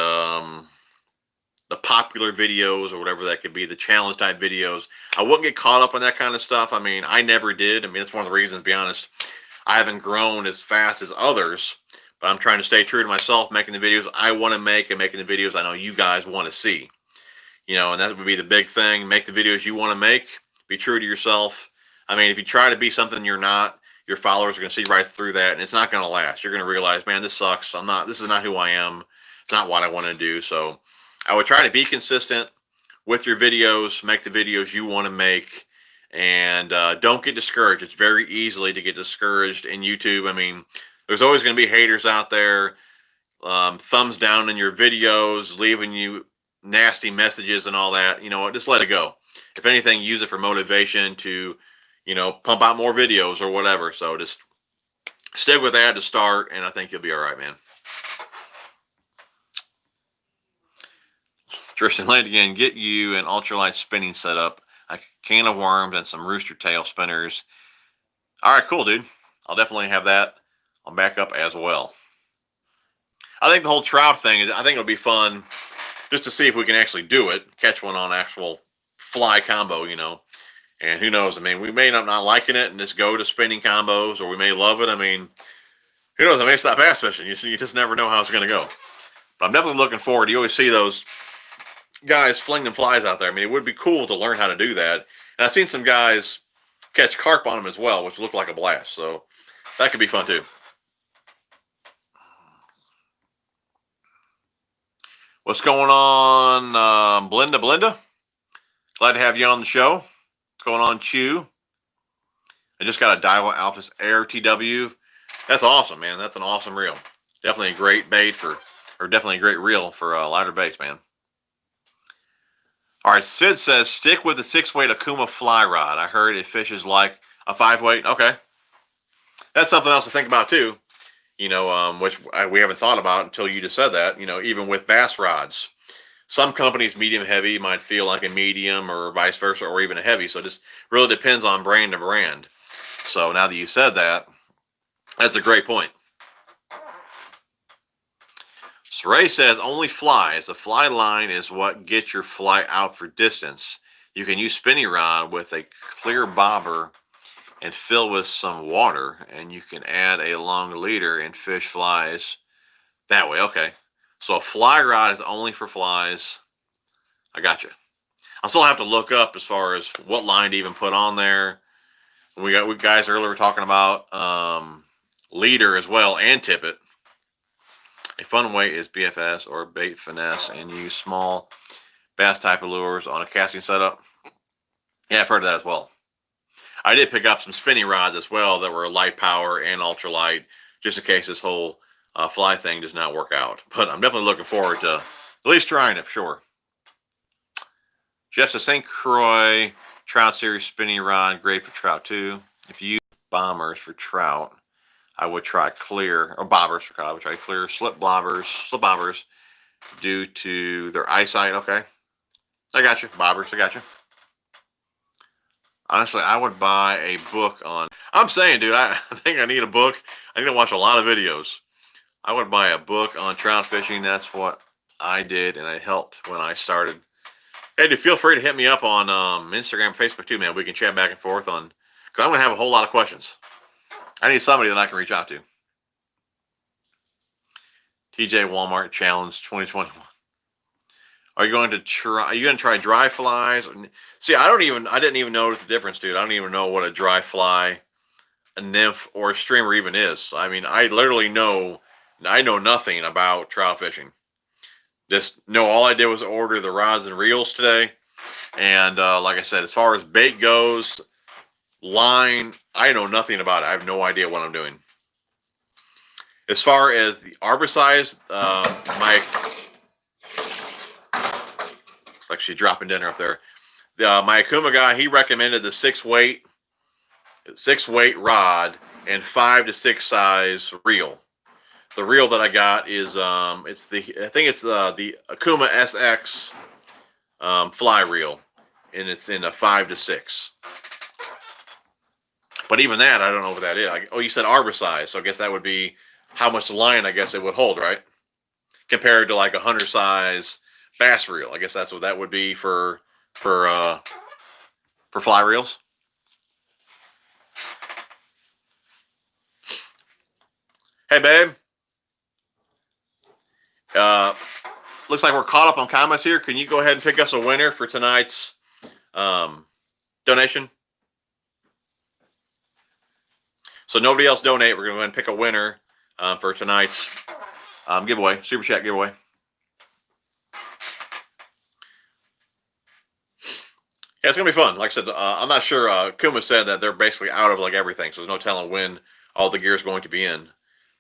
popular videos or whatever that could be, the challenge type videos. I wouldn't get caught up in that kind of stuff. I mean, I never did. I mean, it's one of the reasons, to be honest, I haven't grown as fast as others, but I'm trying to stay true to myself, making the videos I want to make and making the videos I know you guys want to see. And that would be the big thing. Make the videos you want to make. Be true to yourself. I mean, if you try to be something you're not, your followers are going to see right through that, and it's not going to last. You're going to realize, man, this sucks. This is not who I am. It's not what I want to do. So I would try to be consistent with your videos, make the videos you want to make, and don't get discouraged. It's very easily to get discouraged in YouTube. I mean, there's always going to be haters out there, thumbs down in your videos, leaving you nasty messages and all that. You know what? Just let it go. If anything, use it for motivation to, pump out more videos or whatever. So just stick with that to start, and I think you'll be all right, man. Tristan Land again, get you an ultralight spinning setup, a can of worms, and some rooster tail spinners. All right, cool, dude. I'll definitely have that on backup as well. I think the whole trout thing, I think it'll be fun just to see if we can actually do it, catch one on actual fly combo, and who knows? I mean, we may not liking it and just go to spinning combos, or we may love it. I mean, who knows? I may stop bass fishing. You just never know how it's going to go. But I'm definitely looking forward. You always see those guys flinging flies out there. I mean, it would be cool to learn how to do that. And I've seen some guys catch carp on them as well, which look like a blast. So that could be fun too. What's going on, Belinda? Glad to have you on the show. What's going on, Chew? I just got a Daiwa Alphas Air TW. That's awesome, man. That's an awesome reel. Definitely a great bait definitely a great reel for lighter baits, man. All right, Sid says, stick with the 6-weight Akuma fly rod. I heard it fishes like a 5-weight. Okay. That's something else to think about too, which we haven't thought about until you just said that, even with bass rods. Some companies, medium heavy, might feel like a medium or vice versa, or even a heavy. So it just really depends on brand to brand. So now that you said that, that's a great point. So Ray says only flies. The fly line is what gets your fly out for distance. You can use spinning rod with a clear bobber and fill with some water, and you can add a long leader and fish flies that way. Okay. So a fly rod is only for flies. I got you. I'll still have to look up as far as what line to even put on there. We guys earlier were talking about leader as well and tippet. A fun way is BFS or bait finesse and use small bass type of lures on a casting setup. Yeah, I've heard of that as well. I did pick up some spinning rods as well that were light power and ultralight, just in case this whole fly thing does not work out. But I'm definitely looking forward to at least trying it for sure. Jeff says St. Croix Trout Series spinning rod, great for trout too. If you use bombers for trout, I would try clear, or bobbers for trout. I would try clear slip bobbers due to their eyesight. Okay, I got you. Bobbers, I got you. Honestly, I would buy a book on. I'm saying, dude, I think I need a book. I need to watch a lot of videos. I would buy a book on trout fishing. That's what I did, and it helped when I started. Hey, dude, feel free to hit me up on Instagram, Facebook too, man. We can chat back and forth on, because I'm going to have a whole lot of questions. I need somebody that I can reach out to. TJ Walmart Challenge 2021. Are you going to try dry flies? See, I didn't even notice the difference, dude. I don't even know what a dry fly, a nymph, or a streamer even is. I mean, I know nothing about trout fishing. Just know all I did was order the rods and reels today. And like I said, as far as bait goes, line, I know nothing about it. I have no idea what I'm doing. As far as the arbor size, looks like she's dropping dinner up there. My Akuma guy, he recommended the 6 weight rod and 5 to 6 size reel. The reel that I got is I think it's the Akuma SX fly reel, and it's in a 5 to 6. But even that, I don't know what that is. Oh, you said arbor size, so I guess that would be how much line I guess it would hold, right? Compared to like a 100 size bass reel. I guess that's what that would be for fly reels. Hey, babe. Looks like we're caught up on comments here. Can you go ahead and pick us a winner for tonight's donation? So nobody else donate. We're going to go ahead and pick a winner for tonight's giveaway, super chat giveaway. Yeah, it's going to be fun. Like I said, I'm not sure. Kuma said that they're basically out of like everything, so there's no telling when all the gear is going to be in.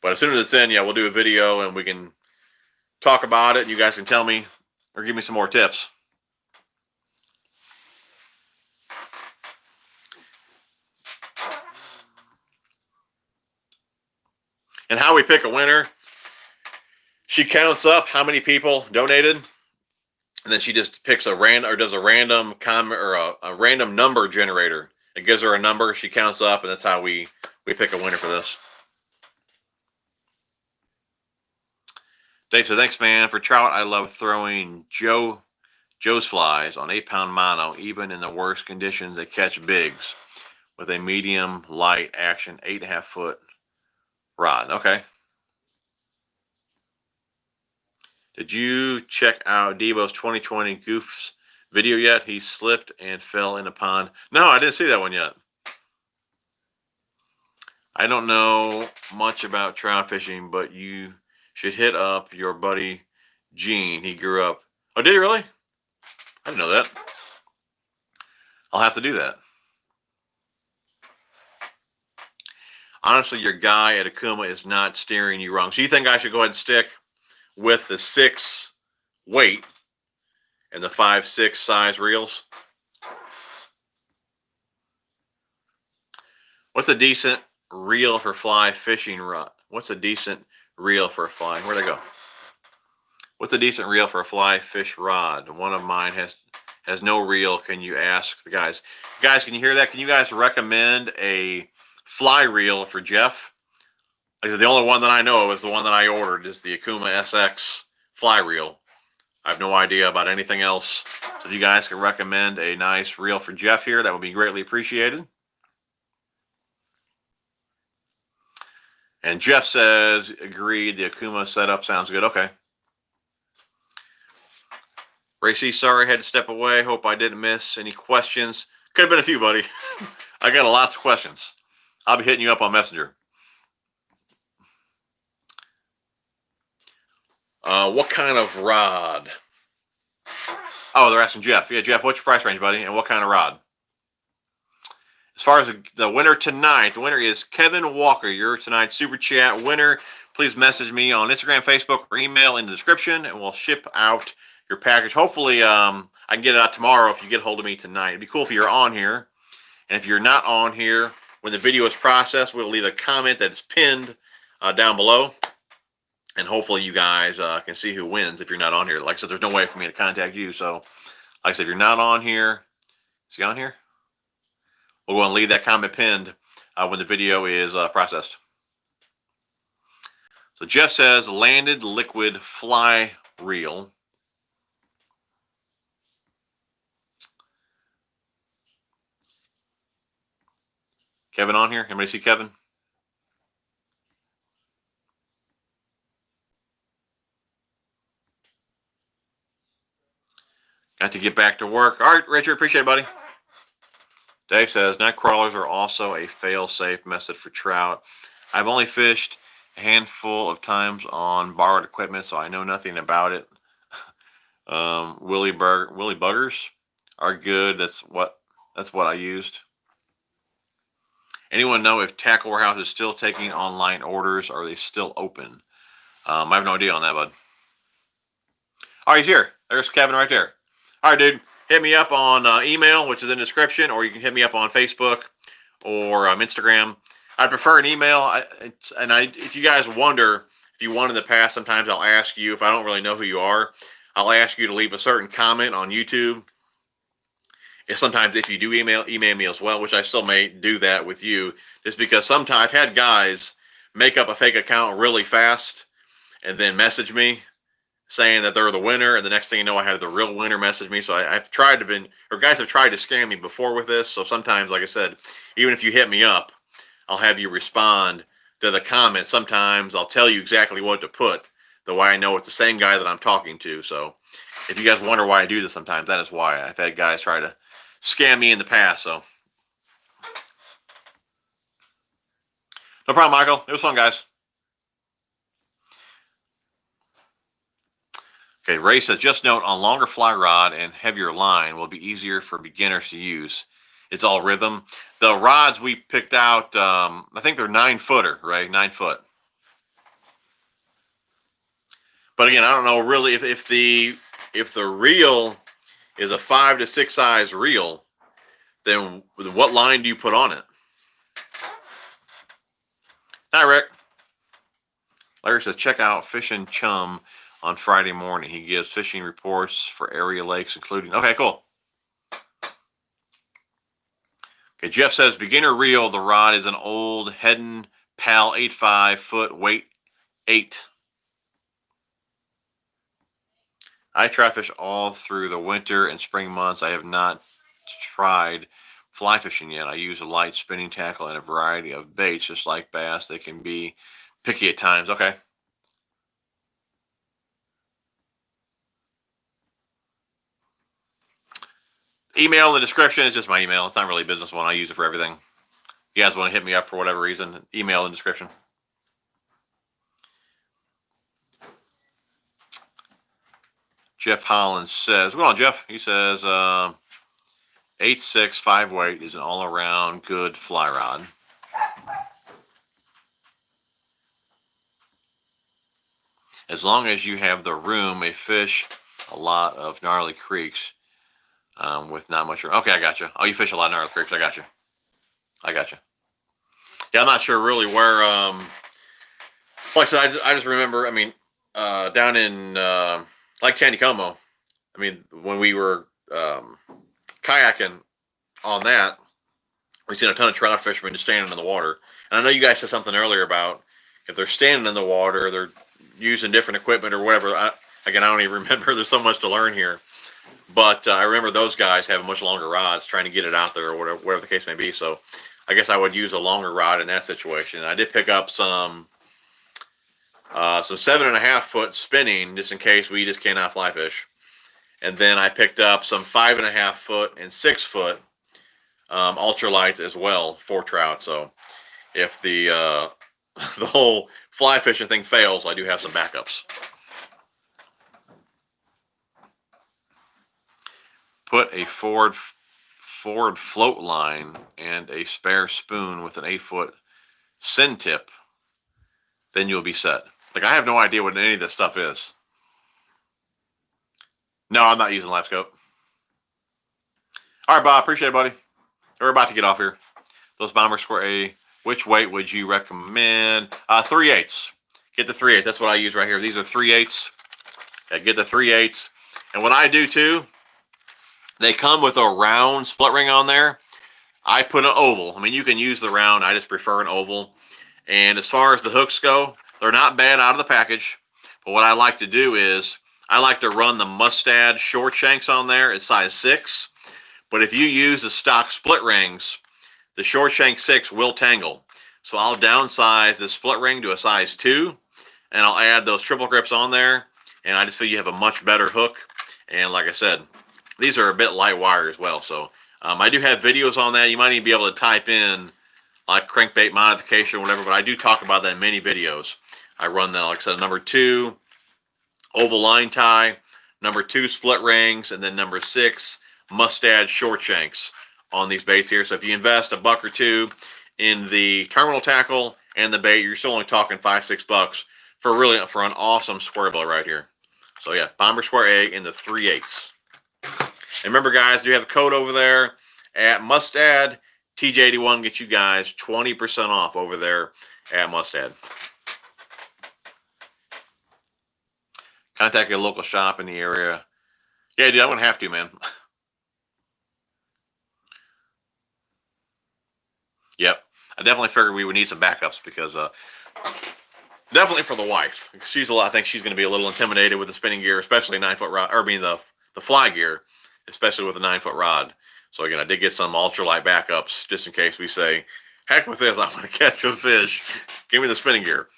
But as soon as it's in, yeah, we'll do a video and we can talk about it. And you guys can tell me or give me some more tips. And how we pick a winner, she counts up how many people donated, and then she just picks a random, or does a random comment, or a random number generator. It gives her a number, she counts up, and that's how we pick a winner for this. Dave said, thanks, man. For trout, I love throwing Joe's flies on 8-pound mono. Even in the worst conditions, they catch bigs with a medium light action 8.5 foot rod. Okay. Did you check out Debo's 2020 Goofs video yet? He slipped and fell in a pond. No, I didn't see that one yet. I don't know much about trout fishing, but you should hit up your buddy Gene. He grew up. Oh, did he really? I didn't know that. I'll have to do that. Honestly, your guy at Akuma is not steering you wrong. So you think I should go ahead and stick with the 6 weight and the 5-6 size reels? What's a decent reel for fly fishing rod? What's a decent reel for a fly? Where'd I go? What's a decent reel for a fly fish rod? One of mine has no reel. Can you ask the guys? Guys, can you hear that? Can you guys recommend a fly reel for Jeff? Like, the only one that I know of is the one that I ordered, is the Akuma SX fly reel. I have no idea about anything else. So if you guys can recommend a nice reel for Jeff here, that would be greatly appreciated. And Jeff says, agreed, the Akuma setup sounds good. Okay. Racy, sorry, I had to step away. Hope I didn't miss any questions. Could have been a few, buddy. I got lots of questions. I'll be hitting you up on Messenger. What kind of rod? Oh, they're asking Jeff. Yeah, Jeff, what's your price range, buddy? And what kind of rod? As far as the winner tonight, the winner is Kevin Walker. You're tonight's Super Chat winner. Please message me on Instagram, Facebook, or email in the description, and we'll ship out your package. Hopefully, I can get it out tomorrow if you get a hold of me tonight. It'd be cool if you're on here. And if you're not on here, when the video is processed, we'll leave a comment that's pinned down below. And hopefully you guys can see who wins if you're not on here. Like I said, there's no way for me to contact you. So, like I said, if you're not on here, is he on here? We'll go and leave that comment pinned when the video is processed. So Jeff says, landed liquid fly reel. Kevin on here? Anybody see Kevin? Got to get back to work. All right, Richard, appreciate it, buddy. Dave says, net crawlers are also a fail-safe method for trout. I've only fished a handful of times on borrowed equipment, so I know nothing about it. Willy buggers are good. That's what I used. Anyone know if Tackle Warehouse is still taking online orders? Or are they still open? I have no idea on that, bud. All right, he's here. There's Kevin right there. All right, dude. Hit me up on email, which is in the description, or you can hit me up on Facebook or Instagram. I prefer an email. If you guys wonder, if you won in the past, sometimes I'll ask you, if I don't really know who you are, I'll ask you to leave a certain comment on YouTube. Sometimes if you do email me as well, which I still may do that with you, just because sometimes I've had guys make up a fake account really fast and then message me saying that they're the winner, and the next thing you know, I have the real winner message me. So I've tried to guys have tried to scam me before with this. So sometimes, like I said, even if you hit me up, I'll have you respond to the comment. Sometimes I'll tell you exactly what to put, the way I know it's the same guy that I'm talking to. So if you guys wonder why I do this sometimes, that is why. I've had guys try to scam me in the past. So no problem, Michael. It was fun, guys. Okay, Ray says, just note, on longer fly rod and heavier line will be easier for beginners to use. It's all rhythm. The rods we picked out, I think they're 9-footer, right? 9 foot. But again, I don't know really if the reel is a 5 to 6 size reel, then what line do you put on it? Hi, Rick. Larry says, check out Fishing Chum on Friday morning. He gives fishing reports for area lakes, including... Okay, cool. Okay, Jeff says, beginner reel, the rod is an old Hedden Pal 8.5 foot, weight 8. I try fish all through the winter and spring months. I have not tried fly fishing yet. I use a light spinning tackle and a variety of baits, just like bass. They can be picky at times. Okay. Email in the description is just my email. It's not really a business one. I use it for everything. If you guys want to hit me up for whatever reason, email in the description. Jeff Hollins says, "What's going on, Jeff?" He says, 8.6 5 weight is an all-around good fly rod. As long as you have the room, a fish a lot of gnarly creeks with not much room. Okay, I got you. Oh, you fish a lot of gnarly creeks. I got you. Yeah, I'm not sure really where. Like I said, I just remember. I mean, down in Lake Taneycomo. I mean, when we were kayaking on that, we seen a ton of trout fishermen just standing in the water. And I know you guys said something earlier about if they're standing in the water, they're using different equipment or whatever. Again, I don't even remember. There's so much to learn here. But I remember those guys having much longer rods trying to get it out there or whatever the case may be. So I guess I would use a longer rod in that situation. I did pick up some 7.5 foot spinning just in case we just cannot fly fish. And then I picked up some 5.5 foot and 6 foot ultralights as well for trout. So if the the whole fly fishing thing fails, I do have some backups. Put a forward float line and a spare spoon with an 8 foot send tip, then you'll be set. Like, I have no idea what any of this stuff is. No, I'm not using live scope. All right, Bob, appreciate it, buddy. We're about to get off here. Those Bomber Square A, which weight would you recommend? 3/8. Get the 3/8. That's what I use right here. These are 3/8. Yeah, get the 3/8. And what I do too, they come with a round split ring on there. I put an oval. I mean, you can use the round. I just prefer an oval. And as far as the hooks go, they're not bad out of the package. But what I like to do is I like to run the Mustad short shanks on there at size 6. But if you use the stock split rings, the short shank 6 will tangle. So I'll downsize the split ring to a size 2, and I'll add those triple grips on there. And I just feel you have a much better hook. And like I said, these are a bit light wire as well. So I do have videos on that. You might even be able to type in like crankbait modification or whatever, but I do talk about that in many videos. I run the, like I said, number 2 oval line tie, number 2 split rings, and then number 6 Mustad short shanks on these baits here. So if you invest $1 or $2 in the terminal tackle and the bait, you're still only talking $5-6 for an awesome square bill right here. So yeah, Bomber Square A in the 3/8. And remember, guys, you have a code over there at Mustad. TJ81 gets you guys 20% off over there at Mustad. Contact your local shop in the area. Yeah, dude, I'm gonna have to, man. Yep, I definitely figured we would need some backups because definitely for the wife. I think she's going to be a little intimidated with the spinning gear, especially 9 foot rod, or being the fly gear, especially with a 9 foot rod. So again, I did get some ultralight backups just in case we say, heck with this, I want to catch a fish. Give me the spinning gear.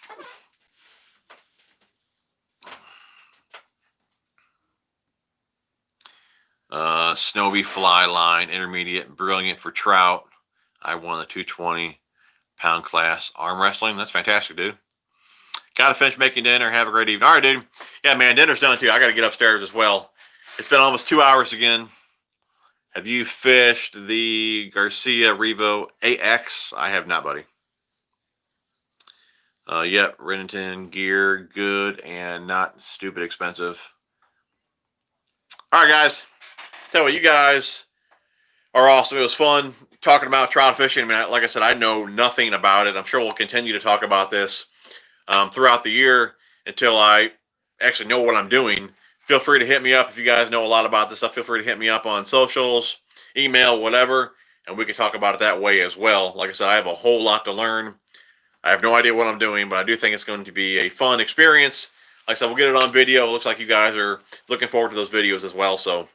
Snowy fly line, intermediate, brilliant for trout. I won the 220-pound class arm wrestling. That's fantastic, dude. Got to finish making dinner. Have a great evening. All right, dude. Yeah, man, dinner's done too. I got to get upstairs as well. It's been almost 2 hours again. Have you fished the Garcia Revo AX? I have not, buddy. Yep, Remington gear, good and not stupid expensive. All right, guys. Tell you what, you guys are awesome. It was fun talking about trout fishing. I mean, like I said, I know nothing about it. I'm sure we'll continue to talk about this throughout the year until I actually know what I'm doing. Feel free to hit me up if you guys know a lot about this stuff. Feel free to hit me up on socials, email, whatever, and we can talk about it that way as well. Like I said, I have a whole lot to learn. I have no idea what I'm doing, but I do think it's going to be a fun experience. Like I said, we'll get it on video. It looks like you guys are looking forward to those videos as well. So,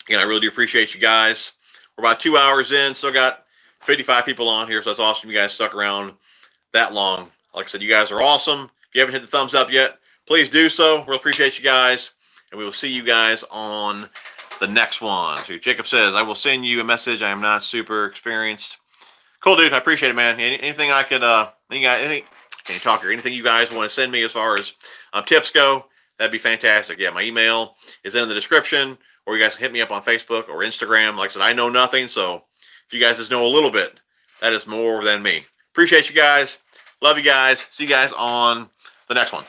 again, I really do appreciate you guys. We're about 2 hours in. Still got 55 people on here, so that's awesome you guys stuck around that long. Like I said, you guys are awesome. If you haven't hit the thumbs up yet, please do so. We'll appreciate you guys, and we will see you guys on the next one. So Jacob says, I will send you a message. I am not super experienced. Cool, dude. I appreciate it, man. Anything I could, anything, can you talk or anything you guys want to send me as far as tips go, that'd be fantastic. Yeah, my email is in the description, or you guys can hit me up on Facebook or Instagram. Like I said, I know nothing, so if you guys just know a little bit, that is more than me. Appreciate you guys. Love you guys. See you guys on the next one.